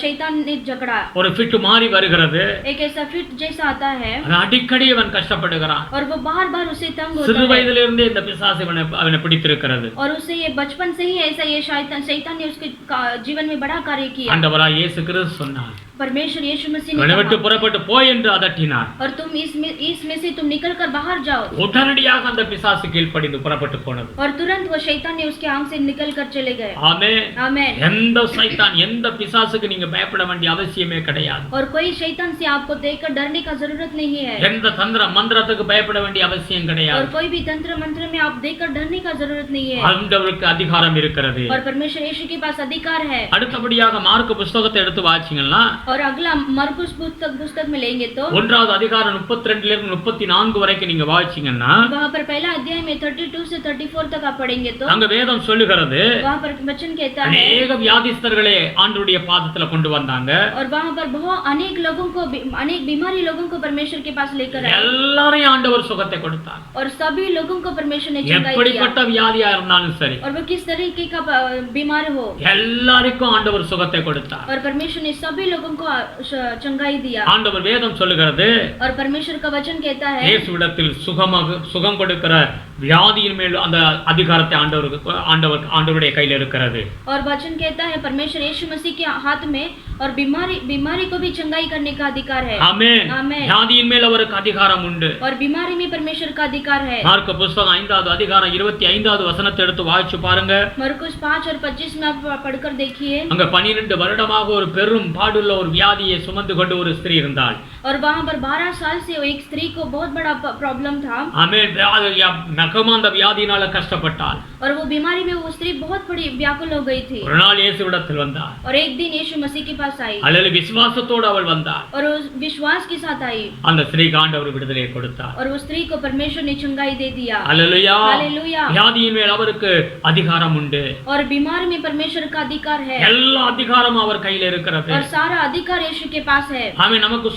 शैतान ने झगड़ा। ஒரு ஃபிட் மாறி வருகிறது. एक ऐसा फिट जैसा आता है அடிக்கடி அவன் கஷ்டப்படுகிறான். और वो बार-बार उसे तंग होता சிறு है। வயதிலிருந்தே இந்த பிசாசு அவனை பிடித்திருக்கிறது. और उसे ये बचपन से ही ऐसा ये शैतान ने उसके जीवन में बड़ा कार्य किया। ஆண்டவராய் இயேசு கிறிஸ்து சொன்னார், परमेश्वर यीशु मसीह அவனை ने விட்டு कहा புறப்பட்டு போய் என்று அதட்டினார். और तुम इसमें से तुम निकल कर बाहर जाओ। உடனடியாக அந்த பிசாசு கீழ்ப்படிந்து புறப்பட்டு போனது. और तुरंत वो शैतान ने उसके आंख से निकल कर चले गए। ஆமென். आमेन। எந்த சைத்தான் எந்த பிசாசுக்கு நீங்க பயப்பட வேண்டிய அவசியமே கிடையாது. और कोई शैतान से आपको देखकर डरने का जरूरत नहीं है। எந்த தந்திர மந்திரத்துக்கு பயப்பட வேண்டிய அவசியம் और கிடையாது. कोई भी तंत्र मंत्र में आप देखकर डरने का जरूरत नहीं है। ஆண்டவருக்கு அதிகாரம் இருக்கிறது. और परमेश्वर यीशु के पास अधिकार है। அடுத்தபடியாக மார்க் புத்தகத்தை எடுத்து வாசிங்கன்னா और अगला मरकुस पुस्तक में लेंगे तो ஒன்றாவது அதிகாரம் 32 இருந்து 34 வரைக்கும் நீங்க வாசிச்சீங்கன்னா वहाँ पर पहला अध्याय में 32 से 34 तक आप पढ़ेंगे तो அங்க வேதம் சொல்லுகிறது, वहाँ पर वचन कहता है அநேக வியாதிஸ்தர்களே ஆண்டவருடைய பாதத்துல கொண்டு வந்தாங்க. और वहाँ पर बहुत अनेक बीमारी लोगों को परमेश्वर के पास लेकर आए எல்லாரையும் ஆண்டவர் சுகத்தை கொடுத்தார். और सभी लोगों को परमेश्वर ने चंगाई எப்படிப்பட்ட दिया। வியாதியா இருந்தாலும் சரி और वो किस तरीके का बीमार हो எல்லாருக்கும் ஆண்டவர் சுகத்தை கொடுத்தார். और परमेश्वर ने सभी लोगों को चंगाई दिया। ஆண்டவர் வேதம் சொல்லுகிறது, और परमेश्वर का वचन कहता है இயேசுவிடத்தில் சுகம் கொடுக்கிற வியாதியின் மேல் அந்த அதிகாரத்தை ஆண்டவருடைய கையில் இருக்கிறது. और वचन कहता है परमेश्वर यीशु मसीह के हाथ में और बीमारी को भी चंगाई करने का अधिकार है। ஆமென். आमेन। வியாதியின் மேல் அவருக்கு அதிகாரம் உண்டு. और बीमारी में परमेश्वर का अधिकार है। மார்க் புத்தகம் 5வது அதிகாரம் 25வது வசனத்தை எடுத்து வாசிச்சு பாருங்க. मरकुस 5 और 25 में आप पढ़कर देखिए। அங்க 12 வருடமாக ஒரு பெரும் பாடுள்ள ஒரு வியாதியை சுமந்து கொண்டு ஒரு ஸ்திரீ இருந்தாள். और वहाँ पर 12 साल से एक स्त्री को बहुत बड़ा प्रॉब्लम था। ஆமென். மிகவும் அந்த வியாதியினால கஷ்டப்பட்டாள். और वो बीमारी में वो स्त्री बहुत बड़ी व्याकुल हो गई थी। ஒரு நாள் இயேசுவிடத்தில் வந்தாள். और एक दिन यीशु मसीह के पास आई அல்லேலூயா. விசுவாசத்தோடு அவள் வந்தாள். और उस विश्वास के साथ आई அந்த ஸ்திரீக்கு ஆண்டவர் விடுதலை கொடுத்தார். और वो स्त्री को परमेश्वर ने चंगाई दे दिया। அல்லேலூயா. हालेलुया। வியாதியின் மேல் அவருக்கு அதிகாரம் உண்டு. और बीमारी में परमेश्वर का अधिकार है எல்லா அதிகாரமும் அவர் கையில் இருக்கிறது. और सारा अधिकार यीशु के पास है। ஆமென். நமக்கு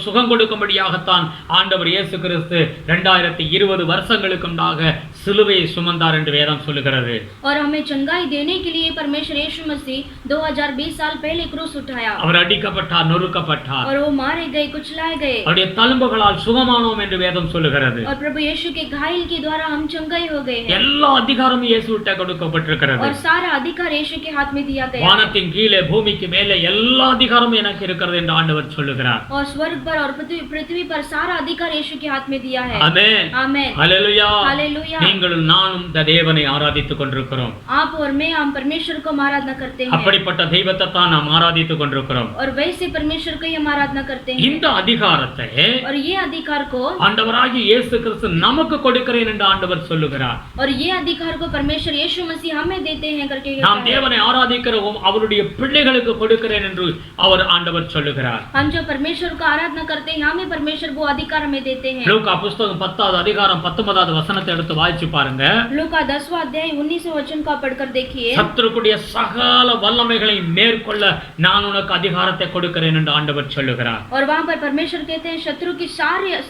சுகம் கொடுக்கும்படியாகத்தான் ஆண்டவர் இயேசு கிறிஸ்து 2020 வருஷங்களுக்கு முன்னாக சிலுவையை சுமந்தார் என்று வேதம் சொல்லுகிறது. और हमें चंगाई देने के लिए परमेश्वर यीशु मसीह 2020 साल पहले क्रूस उठाया। அவர் அடிக்கப்பட்டார், நொறுக்கப்பட்டார். और वो मारे गए, कुचलाए गए। அவருடைய தழும்புகளால் சுகமானோம் என்று வேதம் சொல்லுகிறது. और प्रभु यीशु के घायल के द्वारा हम चंगाई हो गए हैं। எல்லா அதிகாரமும் இயேசுவிட்ட கொடுக்கப்பட்டிருக்கிறது. और सारा अधिकार यीशु के हाथ में दिया गया है। வானத்தின் கீழே பூமிக்கு மேலே எல்லா அதிகாரமும் எனக்கு இருக்கிறது என்று ஆண்டவர் சொல்லுகிறார். और स्वर्ग पर और पृथ्वी पर सारा अधिकार यीशु के हाथ में दिया है। ஆமென். आमेन। ஹல்லேலூயா. हालेलुया। நீங்களும் நானும் இந்த தேவனை ஆராதித்துக் கொண்டிருக்கிறோம். आप और मैं हम परमेश्वर को आराधना करते हैं। அப்படிப்பட்ட தெய்வத்தை தான் நாம் ஆராதித்துக் கொண்டிருக்கிறோம். और वैसे परमेश्वर को ही हम आराधना करते हैं। இந்த அதிகாரத்தை और ये अधिकार को ஆண்டவராகிய இயேசு கிறிஸ்து நமக்கு கொடுக்கிறேன் என்று ஆண்டவர் சொல்லுகிறார். और ये अधिकार को परमेश्वर यीशु मसीह हमें देते हैं करके நாம் தேவனை ஆராதிக்கிறோம் அவருடைய பிள்ளைகளுக்கு கொடுக்கிறேன் என்று அவர் ஆண்டவர் சொல்லுகிறார். हम जो परमेश्वर को आराधना करते हैं हमें परमेश्वर वो अधिकार हमें देते हैं। லூக்கா புத்தகம் 10வது அதிகாரம் 19வது வசனத்தை எடுத்து வாசிச்சு பாருங்க. लूका 10वां अध्याय 19वें वचन को पढ़कर देखिए। சத்துருக்குடைய சகல வல்லமைகளை மேற்கொள்ள நான் உனக்கு அதிகாரத்தை கொடுக்கிறேன் என்று ஆண்டவர் சொல்லுகிறார். और वहाँ पर परमेश्वर कहते हैं शत्रु की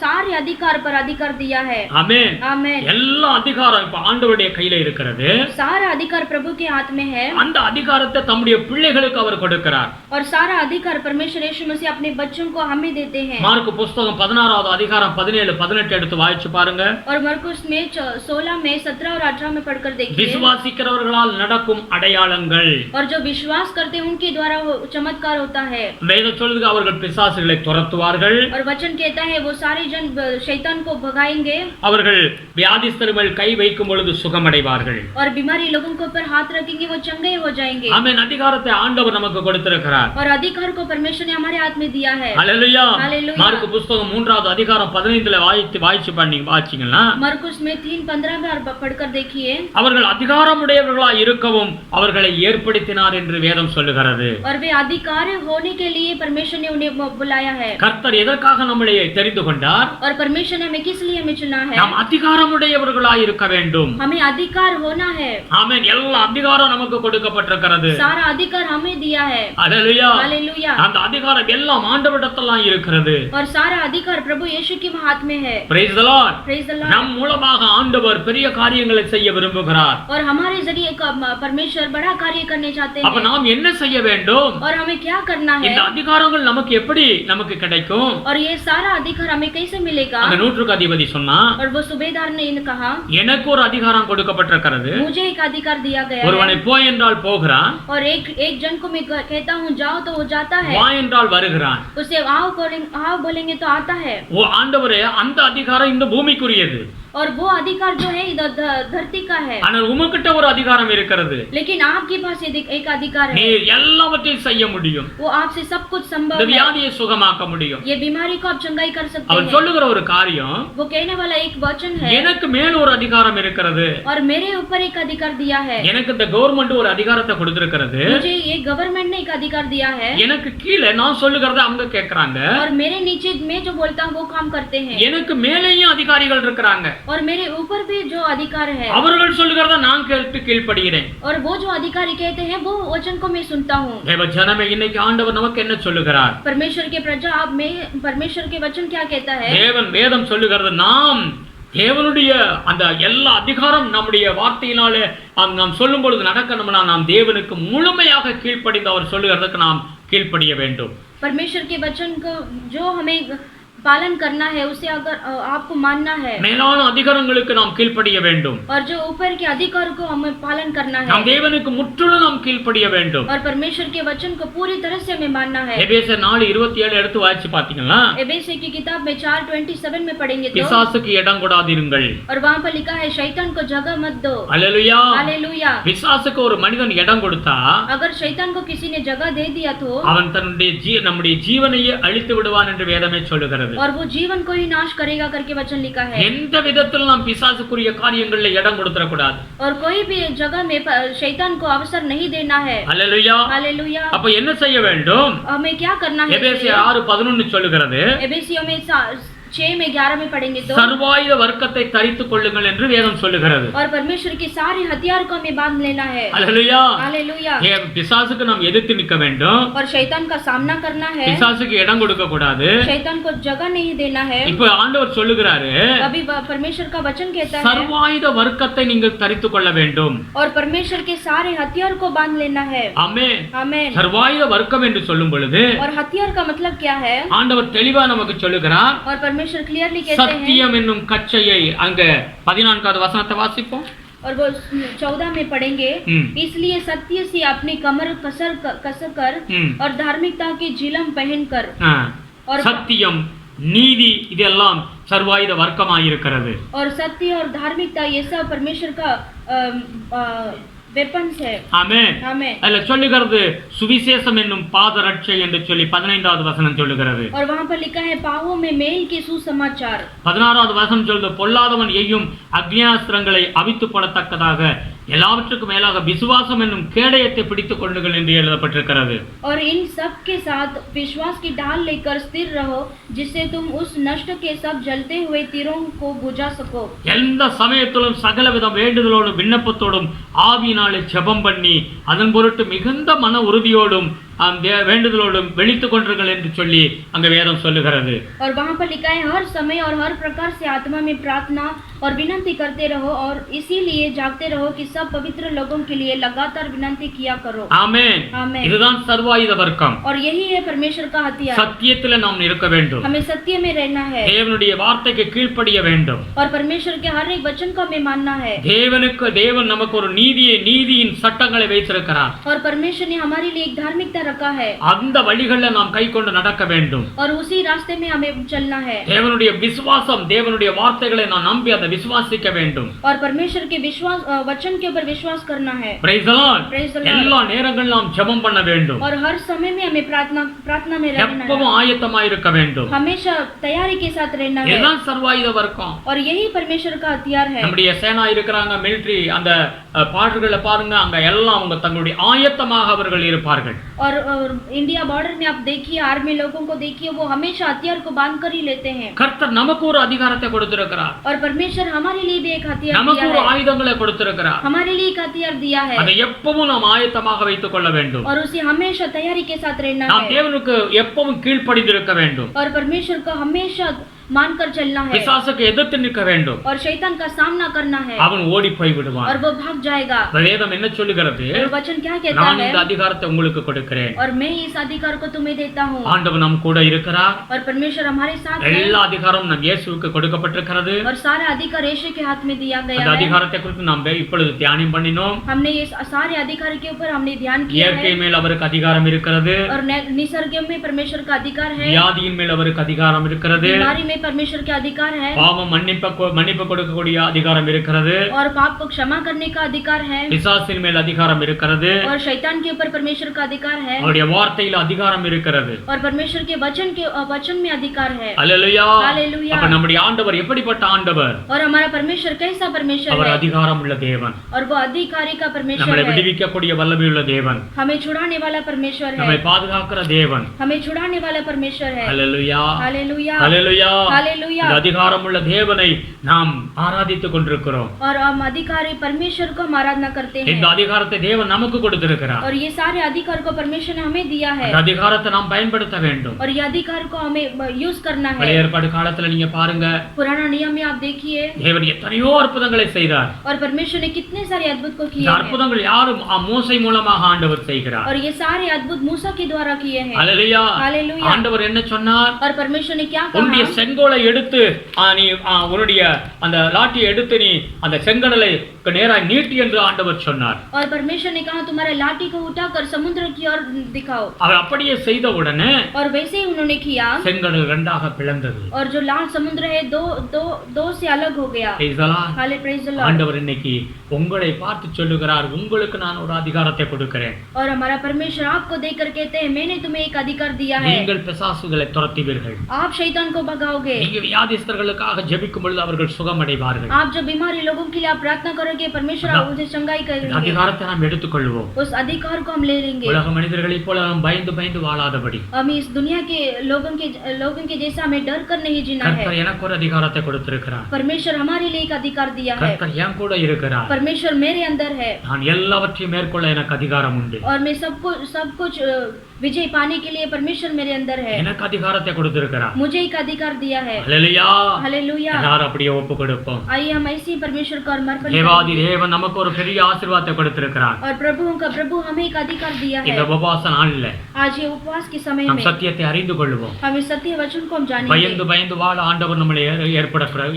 सारे अधिकार पर अधिकार दिया है। ஆமென். आमेन। எல்லா அதிகாரம் இப்ப ஆண்டவருடைய கையில இருக்கிறது. सारा अधिकार प्रभु के हाथ में है। அந்த அதிகாரத்தை தம்முடைய பிள்ளைகளுக்கு அவர் கொடுக்கிறார். और सारा अधिकार परमेश्वर यीशु मसीह अपने बच्चों को हमें देते हैं। மார்க் புத்தகம் 16வது அதிகாரம் 17 18 எடுத்து வாசிச்சு பாருங்க. और मरकुस में 16 में 17 और 18 में पढ़कर देखिए। விசுவாசிக்கிறவர்களால் நடக்கும் அடையாளங்கள். और जो विश्वास करते हैं उनके द्वारा वो चमत्कार होता है। வேதம் சொல்லுது அவர்கள் பிசாசுகளை துரத்துவார்கள். और वचन कहता है वो सारे जन शैतान को भगाएंगे. அவர்கள் வியாதிஸ்தர் மேல் கை வைக்கும் பொழுது சுகமடைவார்கள். और बीमारी लोगों के ऊपर हाथ रखेंगे वो चंगे हो जाएंगे. ஆமென். அதிகாரத்தை ஆண்டவர் நமக்கு கொடுத்திருக்கிறார். और अधिकार को परमेश्वर ने हमारे हाथ में दिया है. ஹalleluya. हालेलुया. மார்க்கு புத்தகம் 3வது அதிகாரம் 15ல வாசிச்சு வாசிச்சீங்கன்னா मरकुस में 3:15 में पढ़कर देखिए। அவர்கள் அதிகாரமுடையவர்களாய் இருக்கவும் அவர்களை ஏற்படுத்தினார் என்று வேதம் சொல்லுகிறது. और वे अधिकार होने के लिए परमेश्वर ने उन्हें बुलाया है। கர்த்தர் எதற்காக நம்மளை தெரிந்து கொண்டார்? और परमेश्वर ने हमें किस लिए हमें चुना है? நாம் அதிகாரமுடையவர்களாய் இருக்க வேண்டும். हमें अधिकार होना है. ஆமென். எல்லா அதிகாரம் நமக்கு கொடுக்கப்பட்டிருக்கிறது. सारा अधिकार हमें दिया है. ஹalleluya. हालेलुया. அந்த அதிகாரம் எல்லாம் ஆண்டவரிடத்தில் இருக்கிறது. और सारा अधिकार प्रभु यीशु के हाथ में है. Praise the Lord. Praise the Lord. நம் மூலமாக ஆண்டவர் பெரிய காரியங்களை செய்ய விரும்புகிறார். और हमारे जरिए परमेश्वर बड़ा कार्य करने चाहते அப்ப हैं. நாம் என்ன செய்ய வேண்டும்? और हमें क्या करना है? இந்த அதிகாரங்கள் நமக்கு எப்படி நமக்கு கிடைக்கும்? और ये सारा अधिकार हमें कैसे मिलेगा? அந்த நூற்றுக்கு அதிபதி சொன்னா, और वो सूबेदार ने कहा எனக்கு ஒரு அதிகாரம் கொடுக்கப்பட்டிருக்கிறது. मुझे एक अधिकार दिया गया है. ஒருவனை போ என்றால் போகிறான், और एक जन को मैं कहता हूँ जाओ तो वो जाता है. வா என்றால் வருகிறான். उसे आओ बोलेंगे तो आता है. ஓ ஆண்டவரே, அந்த அதிகாரம் இந்த பூமிக்குரியது. और वो अधिकार जो है इधर धरती का है. ஆனால் உமக்கிட்ட ஒரு அதிகாரம் இருக்கிறது. लेकिन आपके पास एक अधिकार நீ है. எல்லாவற்றையும் செய்ய முடியும். वो आपसे सब कुछ இந்த संभव है. வியாதியை சுகமாக்க முடியும். ये बीमारी को आप चंगाई कर सकते அவன் हैं. சொல்லுகிற ஒரு காரியம், वो कहने वाला एक वचन है. எனக்கு மேல் ஒரு அதிகாரம் இருக்கிறது. और मेरे ऊपर एक अधिकार दिया है. எனக்கு இந்த கவர்மெண்ட் ஒரு அதிகாரத்தை கொடுத்திருக்கிறது. मुझे ये गवर्नमेंट ने एक अधिकार दिया है. எனக்கு கீழே நான் சொல்லுகிறத அவங்க கேட்கறாங்க. और मेरे नीचे मैं जो बोलता हूँ वो काम करते हैं. எனக்கு மேலேயும் அதிகாரிகள் இருக்கிறாங்க. और मेरे ऊपर भी जो अधिकार है. அவர்கள் சொல்லுகிறத நான் கேட்டு கீழ்ப்படிகிறேன். और वो जो अधिकारी कहते हैं वो वचन को मैं सुनता हूँ. தேவ ஜனமே, இன்னைக்கு ஆண்டவர் நமக்கு என்ன சொல்லுகிறார்? परमेश्वर के प्रजा आप में परमेश्वर के वचन क्या कहता है? தேவன் வேதம் சொல்லுகிறது, நாம் தேவனுடைய அந்த எல்லா அதிகாரம் நம்முடைய வார்த்தையினாலே நாம் சொல்லும் பொழுது நடக்கணும்னா நாம் தேவனுக்கு முழுமையாக கீழ்ப்படிந்து அவர் சொல்லுகிறதுக்கு நாம் கீழ்ப்படிய வேண்டும். परमेश्वर के वचन को जो हमें पालन करना है उसे अगर आपको मानना है. மேலான அதிகாரங்களுக்கு நாம் கீழ்ப்படிய வேண்டும். और जो ऊपर के अधिकार को हमें पालन करना है. நாம் தேவனுக்கு முற்றிலும் நாம் கீழ்ப்படிய வேண்டும். और परमेश्वर के वचन को पूरी तरह से हमें मानना है. எபேசியர் 4:27 எடுத்து வாசிச்சு பாத்தீங்களா? एबेसियर की किताब में 4:27 में पढ़ेंगे तो பிசாசுக்கு இடம் கொடாதிருங்கள். और वहाँ पर लिखा है शैतान को जगह मत दो. அல்லேலூயா. हालेलुया. பிசாசுக்கு ஒரு மனிதன் இடம் கொடுத்தா, अगर शैतान को किसी ने जगह दे दिया तो அவன் தன்னுடைய நம்முடைய ஜீவனையே அழித்து விடுவான் என்று வேதமே சொல்லுகிறது. और वो जीवन को ही नाश करेगा करके वचन लिखा है. எந்த விதத்தில் நாம் பிசாசுக்குரிய காரியங்கள்ல இடம் கொடுத்துற கூடாது. और कोई भी जगह में शैतान को अवसर नहीं देना है. அல்லேலூயா. हालेलुया. அப்ப என்ன செய்ய வேண்டும்? हमें क्या करना है? எபேசியர் 6:11 சொல்லுகிறது, एबेसियों में 6 में 11 में पढ़ेंगे तो சர்வாயுத வர்க்கத்தை தரித்துக் கொள்ளுங்கள் என்று வேதம் சொல்லுகிறது. और परमेश्वर के सारे हथियार को हमें बांध लेना है. அல்லேலூயா. हालेलुया. பிசாசுக்கு நாம் எதிர்த்து நிற்க வேண்டும். और शैतान का सामना करना है. பிசாசுக்கு இடம் கொடுக்க கூடாது. शैतान को जगह नहीं देना है. இப்ப ஆண்டவர் சொல்லுகிறாரு, अभी परमेश्वर का वचन कहता है சர்வாயுத வர்க்கத்தை நீங்கள் தரித்துக் கொள்ள வேண்டும். और परमेश्वर के सारे हथियार को बांध लेना है. ஆமென். आमेन. சர்வாயுத வர்க்கம் என்று சொல்லும் பொழுது और हथियार का मतलब क्या है? ஆண்டவர் தெளிவா நமக்கு சொல்லுகிறார். और परमेश्वर क्लियरली कहते हैं. சத்தியம் என்னும் கச்சையை அங்க 14வது வசனத்தை வாசிப்போம். और वो 14 में पढ़ेंगे, इसलिए सत्य से अपनी कमर कसर कर और धार्मिकता की झिलम पहनकर. और சத்தியம், நீதி இதெல்லாம் சர்வாயுத வர்க்கமாயிருக்கிறது. और सत्य और धार्मिकता ये सब परमेश्वर का வெப்பன்ஸ் है. ஆமென். ஆமென். அதுல சொல்லுகிறது சுவிசேஷம் என்னும் பாதரட்சை என்று சொல்லி 15வது வசனம் சொல்லுகிறது. और वहां पर लिखा है पावों में मेल के सुसमाचार. 16வது வசனம் சொல்லுது, பொல்லாதவன் எய்யும் அக்னியாஸ்திரங்களை அவித்து போடத்தக்கதாக எல்லாவற்றுக்கும் மேலாக விசுவாசம் என்னும் கேடயத்தை பிடித்துக் கொள்ளுங்கள் என்று எழுதப்பட்டிருக்கிறது. और इन सब के साथ विश्वास की ढाल लेकर स्थिर रहो जिससे तुम उस नष्ट के सब जलते हुए तीरों को बुझा सको. எந்த சமயத்திலும் சகலவித வேண்டுதலோடும் விண்ணப்பத்தோடும் ஆவியினாலே ஜெபம் பண்ணி அதன் பொருட்டு மிகுந்த மன உறுதியோடும் வேண்டுதலோடும் வெளித்துக் கொண்டிருங்கள் என்று சொல்லி அங்க வேதம் சொல்லுகிறது. और वहाँ पर लिखा है हर समय और हर प्रकार से आत्मा में प्रार्थना और विनती करते रहो और इसीलिए जागते रहो कि सब पवित्र लोगों के लिए लगातार विनती किया करो. ஆமென். ஆமென். இதுதான் சர்வாயுத வர்க்கம். और यही है परमेश्वर का हथियार. சத்தியத்திலே நாம் இருக்க வேண்டும். हमें सत्य में रहना है தேவனுடைய வார்த்தைக்கு கீழ்ப்படிய வேண்டும். और परमेश्वर के हर एक वचन को हमें मानना है. தேவன் நமக்கு ஒரு நீதியின் சட்டங்களை வைத்திருக்கிறார். और परमेश्वर ने हमारे लिए एक धार्मिकता रखा है. அந்த वழிகளை நாம் கைக்கொண்டு நடக்க வேண்டும். और उसी रास्ते में हमें चलना है. தேவனுடைய விசுவாசம், தேவனுடைய வார்த்தைகளை நாம் நம்பி அதை விசுவாசிக்க வேண்டும். और परमेश्वर के विश्वास वचन के ऊपर विश्वास करना है. Praise the Lord. Praise the Lord. எல்லா நேரங்களிலும் நாம் ஜெபம் பண்ண வேண்டும். और हर समय में हमें प्रार्थना में रहना है. எப்பவும் ஆயத்தமாய் இருக்க வேண்டும். हमेशा तैयारी के साथ रहना है. இதுதான் சர்வாயுத வர்க்கம். और यही परमेश्वर का हथियार है. நம்முடைய சேனா இருக்கிறாங்க, மிலிட்டரி, அந்த பாடல்களை பாருங்க, அங்க எல்லாம் அவங்க தங்களுடைய ஆயத்தமாக அவர்கள் இருப்பார்கள். और इंडिया बॉर्डर में आप देखिए, आर्मी लोगों को देखिए, वो हमेशा हथियार को बांध कर ही लेते हैं. கர்த்தர் நமக்கு ஒரு அதிகாரத்தை கொடுத்திருக்கிறார். और परमेश्वर हमारे लिए भी एक हथियार நமக்கு दिया ஒரு है. ஆயுதங்களை கொடுத்திருக்கிறார். हमारे लिए एक हथियार दिया है. அதை எப்பவும் நாம் ஆயத்தமாக வைத்துக் கொள்ள வேண்டும். और उसे हमेशा तैयारी के साथ रहना நாம் है. தேவனுக்கு எப்பவும் கீழ்ப்படிந்திருக்க வேண்டும். और परमेश्वर को हमेशा मानकर चलना है. பிசாசுக்கு எதிர்த்து நிற்க வேண்டும். और शैतान का सामना करना है. அவன் ஓடி போய் விடுவான். और वो भाग जाएगा. வேதம் என்ன சொல்லுகிறது? और वचन क्या कहता நான் है? இந்த அதிகாரத்தை உங்களுக்கு கொடுக்கிறேன். और मैं इस अधिकार को तुम्हें देता हूँ. ஆண்டவர் நம் கூட இருக்கிறார். और परमेश्वर हमारे साथ है. எல்லா அதிகாரமும் நம் இயேசுவுக்கு கொடுக்கப்பட்டிருக்கிறது. और सारा अधिकार यीशु के हाथ में दिया गया அந்த है. அதிகாரத்தை குறித்து நாம் இப்பொழுது தியானம் பண்ணினோம். हमने ये सारे अधिकार के ऊपर हमने ध्यान किया இயற்கை है. மேல் அவருக்கு அதிகாரம் இருக்கிறது. और निसर्ग में परमेश्वर का अधिकार है. வியாதியின் மேல் அவருக்கு அதிகாரம் இருக்கிறது. बीमारी में परमेश्वर का अधिकार है. பாவம் மன்னிப்பு கொடுக்கக்கூடிய அதிகாரம் இருக்கிறது. और पाप को क्षमा करने का अधिकार है. பிசாசின் மேல் அதிகாரம் இருக்கிறது. और शैतान के ऊपर परमेश्वर का अधिकार है. அவருடைய வார்த்தையில் அதிகாரம் இருக்கிறது. और परमेश्वर के वचन में अधिकार है. அல்லேலூயா. हालेलुया. அப்ப நம்முடைய ஆண்டவர் எப்படிப்பட்ட ஆண்டவர்? और हमारा परमेश्वर कैसा परमेश्वर அவர் है? அதிகாரம் உள்ள தேவன். और वो अधिकारी का परमेश्वर நம்மை है. விடுவிக்கக்கூடிய வல்லமை உள்ள தேவன். हमें छुड़ाने वाला परमेश्वर நம்மை है. பாதுகாக்கிற தேவன். हमें छुड़ाने वाला परमेश्वर है. அல்லேலூயா. हालेलुया. அல்லேலூயா. हालेलुया. இந்த அதிகாரம் உள்ள தேவனை நாம் ஆராதித்துக் கொண்டிருக்கிறோம். और हम अधिकारी परमेश्वर को हम आराधना करते हैं. இந்த அதிகாரத்தை தேவன் நமக்கு கொடுத்திருக்கிறார். और ये सारे अधिकार को परमेश्वर ने हमें दिया है. இந்த அதிகாரத்தை நாம் பயன்படுத்த வேண்டும். और ये अधिकार को हमें यूज करना है. பழைய ஏற்பாடு காலத்துல நீங்க பாருங்க, पुराना नियम में आप देखिए, தேவன் எத்தனையோ அற்புதங்களை செய்தார். और परमेश्वर ने कितने सारे अद्भुत को किए இந்த हैं. அற்புதங்கள் யாரும் மோசை மூலமாக ஆண்டவர் செய்கிறார். और ये सारे अद्भुत मूसा के द्वारा किए हैं. அல்லேலூயா. हालेलुया. ஆண்டவர் என்ன சொன்னார்? और परमेश्वर ने क्या உன்னுடைய कहा? செங்கோலை எடுத்து நீ உன்னுடைய அந்த லாட்டியை எடுத்து நீ அந்த செங்கடலை நேராக நீட்டி என்று ஆண்டவர் சொன்னார். और परमेश्वर ने कहा तुम्हारे लाठी को उठाकर समुद्र की ओर दिखाओ. அவர் அப்படியே செய்த உடனே और वैसे ही उन्होंने किया. செங்கடல் இரண்டாக பிளந்தது. और जो लाल समुद्र है दो से अलग हो गया. Praise the Lord. हाले प्रेज द लॉर्ड. ஆண்டவர் இன்னைக்கு உங்களை பார்த்து சொல்லுகிறார், உங்களுக்கு நான் ஒரு அதிகாரத்தை கொடுக்கிறேன். और हमारा परमेश्वर आपको देकर कहते हैं मैंने तुम्हें एक अधिकार दिया है. நீங்கள் பிசாசுகளை துரத்துவீர்கள். आप शैतान को भगाओगे. நீங்க வியாதிஸ்தர்களுக்காக ஜெபிக்கும் பொழுது அவர்கள் சுகமடைவார்கள். आप जो बीमारी लोगों के लिए आप प्रार्थना करोगे परमेश्वर उसे चंगाई இந்த करेंगे. அதிகாரத்தை நாம் எடுத்துக்கொள்வோம். उस अधिकार को हम ले लेंगे. உலக மனிதர்களைப் போல நாம் பயந்து வாழாதபடி हम इस दुनिया के लोगों के जैसा हमें डर कर नहीं जीना है. கர்த்தர் எனக்கு ஒரு அதிகாரத்தை கொடுத்திருக்கிறார். परमेश्वर हमारे लिए एक अधिकार दिया है. கர்த்தர் என் கூட இருக்கிறார். परमेश्वर मेरे अंदर है. நான் எல்லாவற்றையும் மேற்கொள்ள எனக்கு அதிகாரம் உண்டு. और मैं सब कुछ विजय पाने के लिए परमेश्वर मेरे अंदर है. எனக்கு அதிகாரத்தை கொடுத்திருக்கிறார். मुझे एक अधिकार दिया है. அல்லேலூயா. हालेलुया. எல்லாரும் அப்படியே ஒப்பு கொடுப்போம். आइए हम ऐसे ही परमेश्वर को समर्पण தேவாதி தேவன் நமக்கு ஒரு பெரிய ஆசீர்வாதத்தை கொடுத்திருக்கிறார். और प्रभु हमें एक अधिकार दिया இந்த है. உபவாச நாள்ல आज ये उपवास के समय நாம் में சத்தியத்தை அறிந்து கொள்வோம். हम इस सत्य वचन को हम जानेंगे. பயந்து வாழ ஆண்டவர் நம்மளை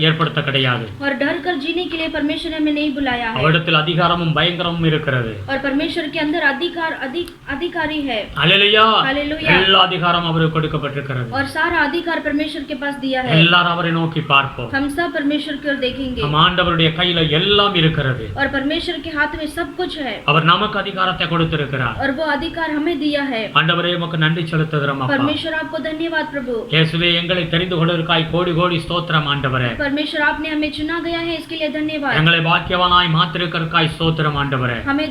ஏற்படுத்த கிடையாது. और डर कर जीने के लिए परमेश्वर ने हमें नहीं बुलाया है. அவரிடத்தில் அதிகாரமும் பயங்கரமும் இருக்கிறது. और परमेश्वर के अंदर अधिकारी है. அல்லேலூயா. हालेलुया. எல்லா அதிகாரம் அவருக்கு கொடுக்கப்பட்டிருக்கிறது. और सारा अधिकार परमेश्वर के पास दिया है. எல்லாரும் அவரை நோக்கி பார்ப்போம். हम सब परमेश्वर की ओर देखेंगे. நம் ஆண்டவருடைய கையில எல்லாம் இருக்கிறது. और परमेश्वर के हाथ में सब कुछ है. அவர் நமக்கு அதிகாரத்தை கொடுத்திருக்கிறார். और वो अधिकार हमें दिया है. ஆண்டவரே உமக்கு நன்றி செலுத்துகிறோம் அப்பா. परमेश्वर आपको धन्यवाद प्रभु. இயேசுவே எங்களை தெரிந்து கொண்டதற்காய் கோடி கோடி ஸ்தோத்திரம் ஆண்டவரே. परमेश्वर आपने हमें चुना गया है इसके लिए धन्यवाद. எங்களை பாக்கியவானாய் மாத்திருக்கிறதற்காய் ஸ்தோத்திரம் ஆண்டவரே. हमें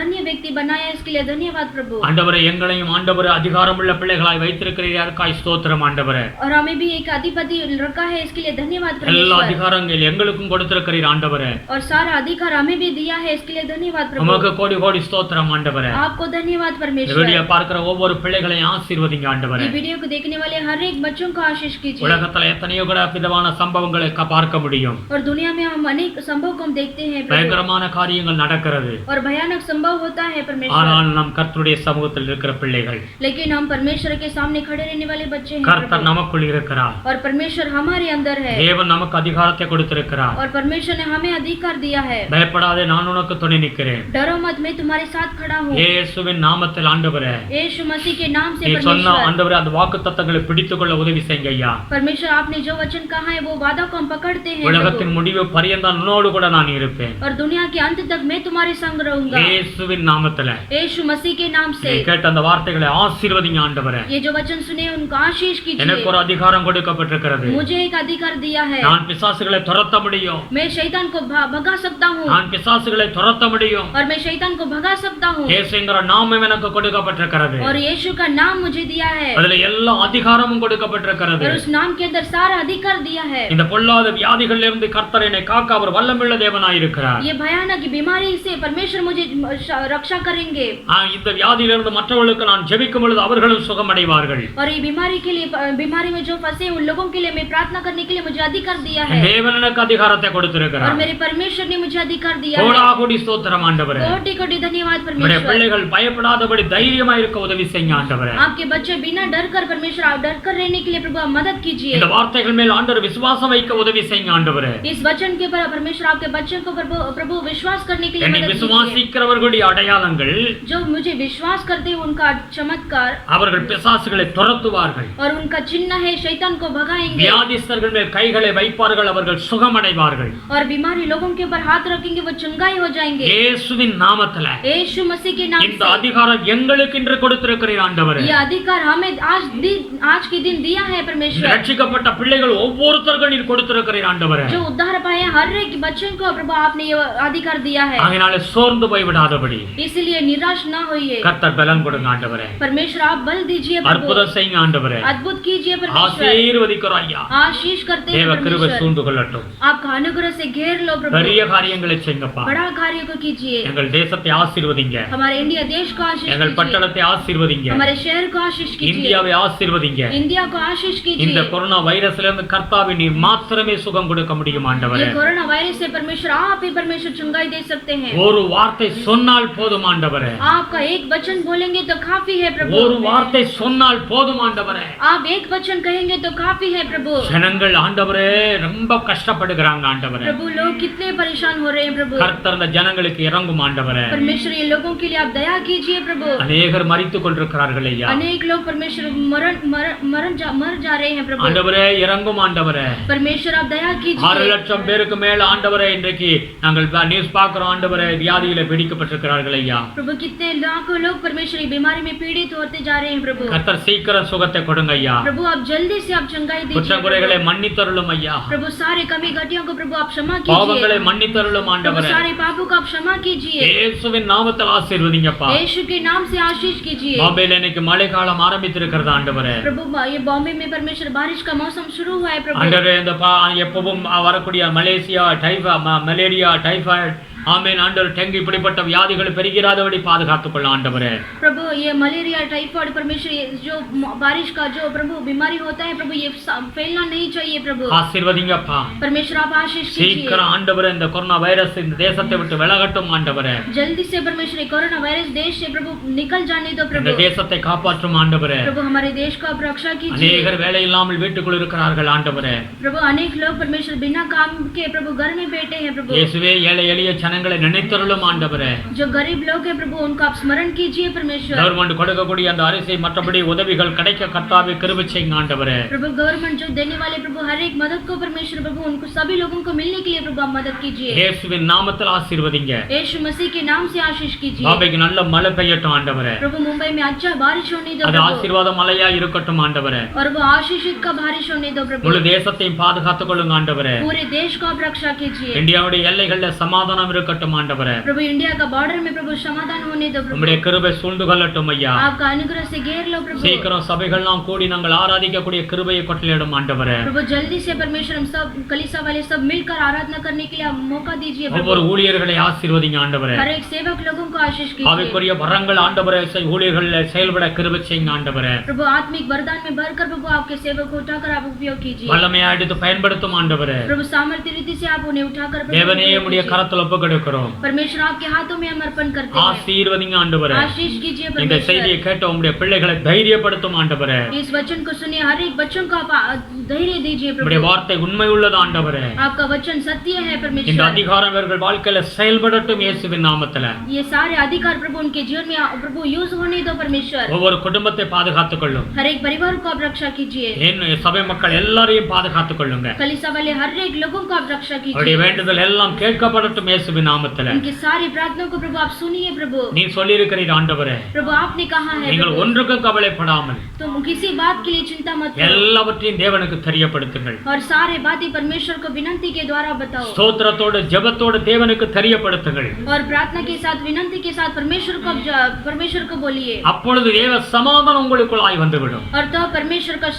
धन्य व्यक्ति बनाया इसके लिए धन्यवाद प्रभु. ஆண்டவரே எங்களையும் ஆண்டவரே அதிகாரமுள்ள பிள்ளைகளாய் வைத்திருக்கிறீர்கள் ஸ்தோத்திரம் ஆண்டவரே. और हमें भी एक अधिपति रखा है, इसके लिए धन्यवाद எல்லா परमेश्वर। அதிகாரங்கள் எங்களுக்கும் கொடுத்திருக்கிறீர் ஆண்டவரே. और सारा अधिकार हमें भी दिया है, इसके लिए धन्यवाद प्रभु। உமக்கு கோடி கோடி ஸ்தோத்திரம் ஆண்டவரே. आपको धन्यवाद இந்த परमेश्वर। வீடியோ பார்க்கிற ஒவ்வொரு பிள்ளைகளையும் ஆசீர்வதிங்க ஆண்டவரே. ये वीडियो को देखने वाले हर एक बच्चों को आशीष कीजिए। உலகத்துல எத்தனையோ கூட விதமான சம்பவங்களை பார்க்க முடியும். और दुनिया में हम अनेक संभव को हम देखते हैं प्रभु, பயங்கரமான காரியங்கள் நடக்கிறது. और भयानक संभव होता है परमेश्वर। ஆனால் நம் கர்த்தருடைய சமூகத்தில் இருக்கிற பிள்ளைகள், लेकिन हम परमेश्वर के सामने खड़े रहने वाले बच्चे हैं கர்த்தர் प्रभु। நமக்குள் இருக்கிறார். और परमेश्वर हमारे अंदर है, தேவன் நமக்கு அதிகாரத்தை கொடுத்திருக்கிறார். और परमेश्वर ने हमें अधिकार दिया है। பயப்படாதே, நான் உனக்கு துணை நிற்கிறேன். डरो मत, मैं तुम्हारे साथ खड़ा हूँ। இயேசுவின் நாமத்தில் ஆண்டவரே, यीशु मसीह के नाम से நீ சொன்ன परमेश्वर। ஆண்டவரே அந்த வாக்குத்தத்தங்களை பிடித்துக்கொள்ள உதவி செய்யுங்க ஐயா. परमेश्वर आपने जो वचन कहा है वो वादा को हम पकड़ते हैं உலகத்தின் प्रभु। முடிவு பரியந்தம் உன்னோடு கூட நான் இருப்பேன். और दुनिया के अंत तक मैं तुम्हारे संग रहूंगा। இயேசுவின் நாமத்துல यीशु मसीह के नाम நீ से கேட்ட அந்த வார்த்தைகளை ஆசீர்வதிங்க ஆண்டவரே. ये जो वचन सुने उनको आशीष எனக்கு ஒரு कीजिए। அதிகாரம் கொடுக்கப்பட்டிருக்கிறது. मुझे एक अधिकार दिया है, நான் பிசாசுகளை துரத்த முடியும். मैं शैतान को भगा सकता हूँ, நான் பிசாசுகளை துரத்த முடியும். और मैं शैतान को भगा सकता हूँ। இயேசுங்கிற நாமம் எனக்கு கொடுக்கப்பட்டிருக்கிறது. और यीशु का नाम मुझे दिया है, அதுல எல்லா அதிகாரமும் கொடுக்கப்பட்டிருக்கிறது. और उस नाम के अंदर सारा अधिकार दिया है। இந்த பொல்லாத வியாதிகளிலிருந்து இருந்து கர்த்தர் என்னை காக்க அவர் வல்லமையுள்ள தேவனாயிருக்கிறார். ये भयानक बीमारी से परमेश्वर मुझे रक्षा करेंगे। இந்த வியாதியிலிருந்து மற்றவர்களுக்கு நான் ஜெபிக்கும் பொழுது அவர்களும் சுகமடைவார்கள். और ये बीमारी के लिए, बीमारी में जो फंसे उन लोगों के लिए मैं प्रार्थना करने के लिए मुझे अधिकार दिया है, தேவன் எனக்கு அதிகாரத்தை और கொடுத்திருக்கிறார். मेरे परमेश्वर ने मुझे अधिकार दिया கோடா है। கோடி ஸ்தோத்திரம் ஆண்டவரே. कोटि कोटि धन्यवाद நம்முடைய परमेश्वर। பிள்ளைகள் பயப்படாதபடி தைரியமா இருக்க உதவி செய்யுங்க ஆண்டவரே. आपके बच्चे बिना डर कर परमेश्वर, आप डर कर रहने के लिए प्रभु आप मदद कीजिए। இந்த வார்த்தைகள் மேல் ஆண்டவர் விசுவாசம் வைக்க உதவி செய்யுங்க ஆண்டவரே. इस वचन के ऊपर परमेश्वर आपके बच्चों को प्रभु विश्वास करने के लिए என்னை मदद कीजिए। விசுவாசிக்கிறவர்களுடைய அடையாளங்கள், जो मुझे विश्वास करते हैं उनका चमत्कार, அவர்கள் பிசாசுகளை துரத்துவார்கள். और उनका चिन्ह है शैतान को भगाएंगे, வியாதிஸ்தர்கள் மேல் கைகளை வைப்பார்கள், அவர்கள் சுகமடைவார்கள். और बीमारी लोगों के ऊपर हाथ रखेंगे वो चंगाई हो जाएंगे। இயேசுவின் நாமத்துல यीशु मसीह के नाम இந்த से அதிகாரம் எங்களுக்கு இன்று கொடுத்திருக்கிறீர் ஆண்டவரே. ये अधिकार हमें आज के दिन दिया है परमेश्वर। ரட்சிக்கப்பட்ட பிள்ளைகள் ஒவ்வொருத்தருக்கும் நீர் கொடுத்திருக்கிறீர் ஆண்டவரே. जो उद्धार पाए हर एक बच्चे को प्रभु आपने ये अधिकार दिया है, ஆகையால சோர்ந்து போய் விடாதபடி इसलिए निराश ना होइए। கர்த்தர் பலன் கொடுங்க ஆண்டவரே. परमेश्वर आप बल दीजिए प्रभु, அற்புதம் செய்யுங்க ஆண்டவரே. अद्भुत कीजिए परमेश्वर, ஆசீர்வதிக்கிறோம் ஐயா. आशीष करते हैं தேவ கிருபை परमेश्वर। சூழ்ந்து கொள்ளட்டும். आपका अनुग्रह से घेर लो प्रभु, பெரிய காரியங்களை செய்யுங்கப்பா. बड़ा कार्य को कीजिए। எங்கள் தேசத்தை ஆசீர்வதிங்க. हमारे इंडिया देश को आशीष எங்கள் कीजिए, பட்டணத்தை ஆசீர்வதிங்க. हमारे शहर को आशीष कीजिए, இந்தியாவை ஆசீர்வதிங்க. इंडिया को आशीष இந்த कीजिए। கொரோனா வைரஸ்ல இருந்து கர்த்தாவே நீர் மாத்திரமே சுகம் கொடுக்க முடியும் ஆண்டவரே. ये कोरोना वायरस से परमेश्वर आप ही परमेश्वर चंगाई दे सकते हैं। ஒரு வார்த்தை சொன்னால் போதும் ஆண்டவரே. आपका एक वचन बोलेंगे तो काफी है प्रभु, ஒரு வார்த்தை சொன்னால் போதும் ஆண்டவரே. आप एक वचन कहेंगे तो काफी है प्रभु। ஜனங்கள் ஆண்டவரே ரொம்ப கஷ்டப்படுகிறாங்க ஆண்டவரே. प्रभु लोग कितने परेशान हो रहे हैं प्रभु, கர்த்தர் இந்த ஜனங்களுக்கு இறங்கும் ஆண்டவரே. परमेश्वर ये लोगों के लिए आप दया कीजिए प्रभु। அநேகர் மரித்துக் கொண்டிருக்கிறார்கள் ஐயா. अनेक लोग परमेश्वर मर जा रहे हैं प्रभु, ஆண்டவரே இறங்கும் ஆண்டவரே. परमेश्वर आप दया 6 कीजिए। லட்சம் பேருக்கு மேல ஆண்டவரே இன்றைக்கு நாங்கள் நியூஸ் பார்க்கிறோம் ஆண்டவரே, வியாதியில பீடிக்கப்பட்டிருக்கிறார்கள் ஐயா. प्रभु कितने लाखों लोग परमेश्वर की बीमारी में पीड़ित होते जा रहे हैं प्रभु, கர்த்தர் சீக்கிரம் சுகத்தை கொடுங்க ஐயா. प्रभु आप जल्दी से आप चंगाई दीजिए குற்றங்குறைகளை प्रभु। மன்னித்தருளும் ஐயா. प्रभु सारे कमी घटियों को प्रभु आप क्षमा பாவங்களை कीजिए, மன்னித்தருளும் प्रभु ஆண்டவரே. सारे पापों को आप क्षमा कीजिए, இயேசுவின் நாமத்தில் ஆசீர்வதிங்கப்பா. यीशु के नाम से आशीष कीजिए। பாம்பேல இன்னைக்கு மழை காலம் ஆரம்பித்திருக்கிறது ஆண்டவரே. प्रभु ये बॉम्बे में परमेश्वर बारिश का मौसम शुरू हुआ है प्रभु, ஆண்டவரே இந்த எப்பவும் வரக்கூடிய மலேசியா மலேரியா டைபாய்டு ஆமென் ஆண்டவர் டெங்கு இப்படிப்பட்ட வியாதிகள் பெருகிறாதபடி பாதுகாத்துக் கொள்ள ஆண்டவரே. प्रभु ये मलेरिया टाइफाइड परमेश्वर ये जो बारिश का जो प्रभु बीमारी होता है प्रभु ये फैलना नहीं चाहिए प्रभु, ஆசீர்வதிங்கப்பா. परमेश्वर आप आशीष कीजिए। சீக்கிரம் ஆண்டவரே இந்த கொரோனா வைரஸ் இந்த தேசத்தை விட்டு விலகட்டும் ஆண்டவரே. जल्दी से परमेश्वर ये कोरोना वायरस देश से प्रभु निकल जाने दो இந்த प्रभु, தேசத்தை காப்பாற்றும் ஆண்டவரே. प्रभु हमारे देश को आप रक्षा कीजिए। அநேகர் வேலை இல்லாமல் வீட்டுக்குள் இருக்கிறார்கள் ஆண்டவரே. प्रभु अनेक लोग परमेश्वर बिना काम के प्रभु घर में बैठे हैं प्रभु, இயேசுவே ஏழை எளிய ஜனங்களை நினைத்தருளும் ஆண்டவரே. जो गरीब लोग हैं प्रभु उनको आप स्मरण कीजिए परमेश्वर, கவர்மெண்ட் கொடுக்கக்கூடிய அந்த அரிசி மற்றபடி உதவிகள் கிடைக்க கர்த்தாவே கிருபை செய்யுங்க ஆண்டவரே. प्रभु गवर्नमेंट जो देने वाले प्रभु हर एक मदद को परमेश्वर प्रभु उनको सभी लोगों को मिलने के लिए प्रभु आप मदद कीजिए। இயேசுவின் நாமத்தில் ஆசீர்வதிங்க. यीशु मसीह के नाम से आशीष कीजिए। பாம்பேக்கு நல்ல மழை பெய்யட்டும் ஆண்டவரே. प्रभु मुंबई में अच्छा बारिश होने दो அது प्रभु, ஆசீர்வாத மழையா இருக்கட்டும் ஆண்டவரே. और वो आशीषित का बारिश होने दो प्रभु, முழு தேசத்தையும் பாதுகாத்துக் கொள்ளுங்க ஆண்டவரே. पूरे देश को आप रक्षा कीजिए। இந்தியாவுடைய எல்லைகள்ல சமாதானம் கொடுக்கட்டும் ஆண்டவரே. प्रभु इंडिया का बॉर्डर में प्रभु समाधान होने दो प्रभु। உம்முடைய கிருபை சூழ்ந்து கொள்ளட்டும் ஐயா. आपका अनुग्रह से घेर लो प्रभु। சீக்கிரம் சபைகள்லாம் கூடி நாங்கள் ஆராதிக்கக்கூடிய கிருபையை கட்டளையிடும் ஆண்டவரே. प्रभु जल्दी से परमेश्वर हम सब कलीसिया वाले सब मिलकर आराधना करने के लिए आप मौका दीजिए प्रभु। ஒவ்வொரு ஊழியர்களை ஆசீர்வதிங்க ஆண்டவரே. हर एक सेवक लोगों को आशीष कीजिए। ஆவிக்குரிய வரங்கள் ஆண்டவரே ஊழியர்களில் செயல்பட கிருபை செய்யுங்க ஆண்டவரே. प्रभु आत्मिक वरदान में भरकर प्रभु आपके सेवक को उठाकर आप उपयोग कीजिए। வல்லமையா எடுத்து பயன்படுத்தும் ஆண்டவரே. प्रभु सामर्थ्य रीति से आप उन्हें उठाकर தேவனே உம்முடைய கரத்தில் ஒப்புக்கொடுக்கிறோம். परमेश्वर आपके हाथों में हम अर्पण करते हैं। ஆசீர்வதிங்க ஆண்டவரே. आशीष कीजिए இந்த परमेश्वर। செய்தியை கேட்ட உம்முடைய பிள்ளைகளை தைரியப்படுத்தும் ஆண்டவரே. इस वचन को सुनिए, हर एक बच्चों को आप धैर्य दीजिए உம்முடைய प्रभु। வார்த்தை உண்மை உள்ளது ஆண்டவரே. आपका वचन सत्य है இந்த परमेश्वर। அதிகாரம் இவர்கள் வாழ்க்கையில செயல்படட்டும் இயேசுவின் நாமத்தில. ये सारे अधिकार प्रभु उनके जीवन में प्रभु यूज होने दो परमेश्वर। ஒவ்வொரு குடும்பத்தை பாதுகாத்துக் கொள்ளும். हर एक परिवार को आप रक्षा कीजिए। என் சபை மக்கள் எல்லாரையும் பாதுகாத்துக் கொள்ளுங்க. कलीसिया वाले हर एक लोगों को आप रक्षा அவருடைய कीजिए। வேண்டுதல் எல்லாம் கேட்கப்படட்டும் இயேசுவின் நாமத்தில. उनकी सारी प्रार्थनाओं को प्रभु आप सुनिए प्रभु। நீ சொல்லி இருக்கிறீர் ஆண்டவரே. प्रभु आपने कहा है நீங்கள் प्रभु, ஒன்றுக்கும் கவலைப்படாமல் तुम किसी बात के लिए चिंता मत करो எல்லாவற்றையும் தேவனுக்கு தெரியப்படுத்துங்கள். और सारे बातें परमेश्वर को विनती के द्वारा बताओ ஸ்தோத்திரத்தோடு ஜெபத்தோடு தேவனுக்கு தெரியப்படுத்துங்கள். और प्रार्थना के साथ विनती के साथ परमेश्वर को बोलिए। அப்பொழுது தேவ சமாதானம் உங்களுக்குள்ளாய் வந்துவிடும். और तब परमेश्वर का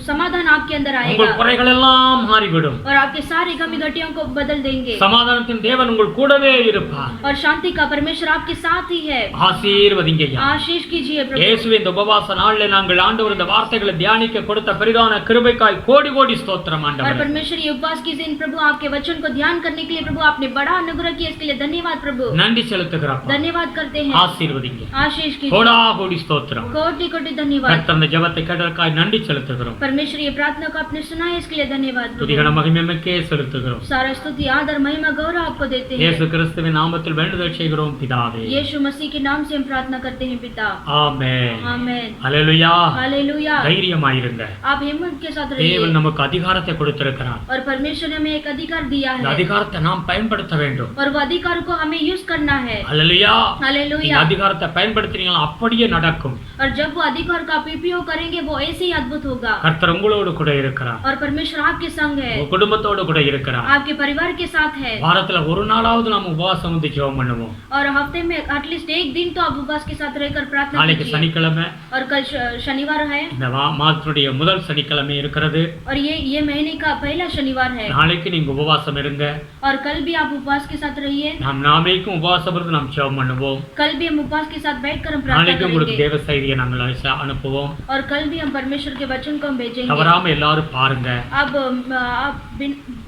समाधान आपके अंदर உங்கள் आएगा குறைகள் எல்லாம் மாறிவிடும். और आपके सारे कमी घटियों को बदल देंगे சமாதானத்தின் தேவன் உங்கள் கூடவே இருப்பார். और शांति का परमेश्वर आपके साथ ही है। ஆசீர்வதிங்கய்யா. आशीष कीजिए प्रभु। இயேசுவின் இந்த உபவாச நாளிலே நாங்கள் ஆண்டவர் இந்த வார்த்தைகளை தியானிக்க கொடுத்த பெரிதான கிருபைக்காய் கோடி கோடி ஸ்தோத்திரம் और ஆண்டவரே. परमेश्वर ये उपवास के दिन प्रभु आपके वचन को ध्यान करने के लिए प्रभु आपने बड़ा अनुग्रह किया, इसके लिए धन्यवाद प्रभु। நன்றி செலுத்துகிறோம். धन्यवाद करते हैं। ஆசீர்வதிங்க. आशीष कीजिए। கோடா கோடி ஸ்தோத்திரம். कोटि कोटि धन्यवाद। கர்த்தர் இந்த ஜெபத்தை கேட்டதற்காய் நன்றி செலுத்துகிறோம். परमेश्वर ये प्रार्थना को आपने सुना है, इसके लिए धन्यवाद प्रभु। துதிகன மகிமைக்கே செலுத்துகிறோம். सारा स्तुति आदर महिमा गौरव आपको देते हैं। இயேசு கிறிஸ்துவின் நாமத்தில் வேண்டுதல் செய்கிறோம் பிதாவே. यीशु मसीह के नाम से हम प्रार्थना करते हैं पिता। ஆமென். आमेन। அல்லேலூயா. हालेलुया। தைரியமாயிருங்க. आप हिम्मत के साथ रहिए। தேவன் நமக்கு அதிகாரத்தை கொடுத்திருக்கிறார். और परमेश्वर ने हमें एक अधिकार दिया இந்த है அதிகாரத்தை நாம் பயன்படுத்த வேண்டும். और वो अधिकार को हमें यूज करना है। அல்லேலூயா. हालेलुया। இந்த அதிகாரத்தை பயன்படுத்தினீங்களா அப்படியே நடக்கும். और जब वो अधिकार का उपयोग करेंगे वो ऐसे ही अद्भुत होगा। கர்த்தர் உங்களோடு கூட இருக்கிறார். और परमेश्वर आपके संग है, உங்க குடும்பத்தோடு கூட இருக்கிறார். आपके परिवार के साथ है। வாரத்துல ஒரு நாளாவது நாம் உபவாசம் வந்து ஜெபம் பண்ணுவோம். और हफ्ते में एटलीस्ट एक दिन तो आप उपवास के साथ रहकर प्रार्थना நாளைக்கு कीजिए। சனிக்கிழமை और कल शनिवार है இந்த மாதத்துடைய முதல் சனிக்கிழமை இருக்கிறது. और ये महीने का पहला शनिवार है। நாளைக்கு நீங்க உபவாசம் இருங்க. और कल भी आप उपवास के साथ रहिए। நாளைக்கும் உபவாசம் இருந்து நாம் ஜெபம் பண்ணுவோம். कल भी हम उपवास के साथ बैठकर हम प्रार्थना நாளைக்கு உங்களுக்கு करेंगे। தேவ செய்தியை நாங்கள் அனுப்புவோம். और कल भी हम परमेश्वर के वचन को हम भेजेंगे। தவறாம எல்லாரும் பாருங்க. आप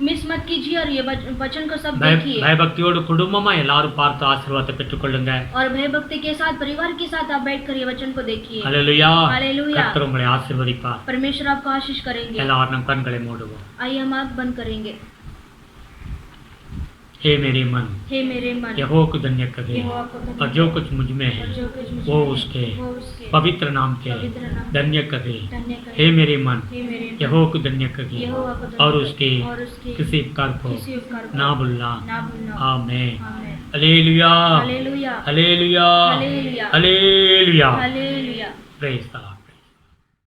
मिस मत कीजिए और ये वचन को सब देखिए। பயபக்தியோடு குடும்பமா எல்லாரும் பார்த்து ஆசீர்வாதத்தை பெற்றுக்கொள்ளுங்க. और भय भक्ति के साथ परिवार के साथ आप बैठकर ये वचन को देखिए। அல்லேலூயா. हालेलुया। கர்த்தர் உங்களை ஆசீர்வதிப்பார். परमेश्वर आपको आशीष करेंगे। எல்லாரும் நம் கண்களை மூடுவோம். आइए हम आँख बंद करेंगे। हे मेरे मन हे मेरे मन यहोवा को धन्य करे यहोवा को धन्य और जो कुछ मुझ में है और जो कुछ मुझ वो में है, उसके वो उसके पवित्र नाम के पवित्र नाम धन्य करे। धन्य करे। हे मेरे मन हे मेरे मन यहोवा को धन्य करे यहोवा को धन्य और करे उसके और उसके किसी उपकार को किसी उपकार को ना भूलना। ना भूलना। Amen. Amen. Hallelujah hallelujah. Hallelujah hallelujah. Hallelujah. Hallelujah. Praise the Lord.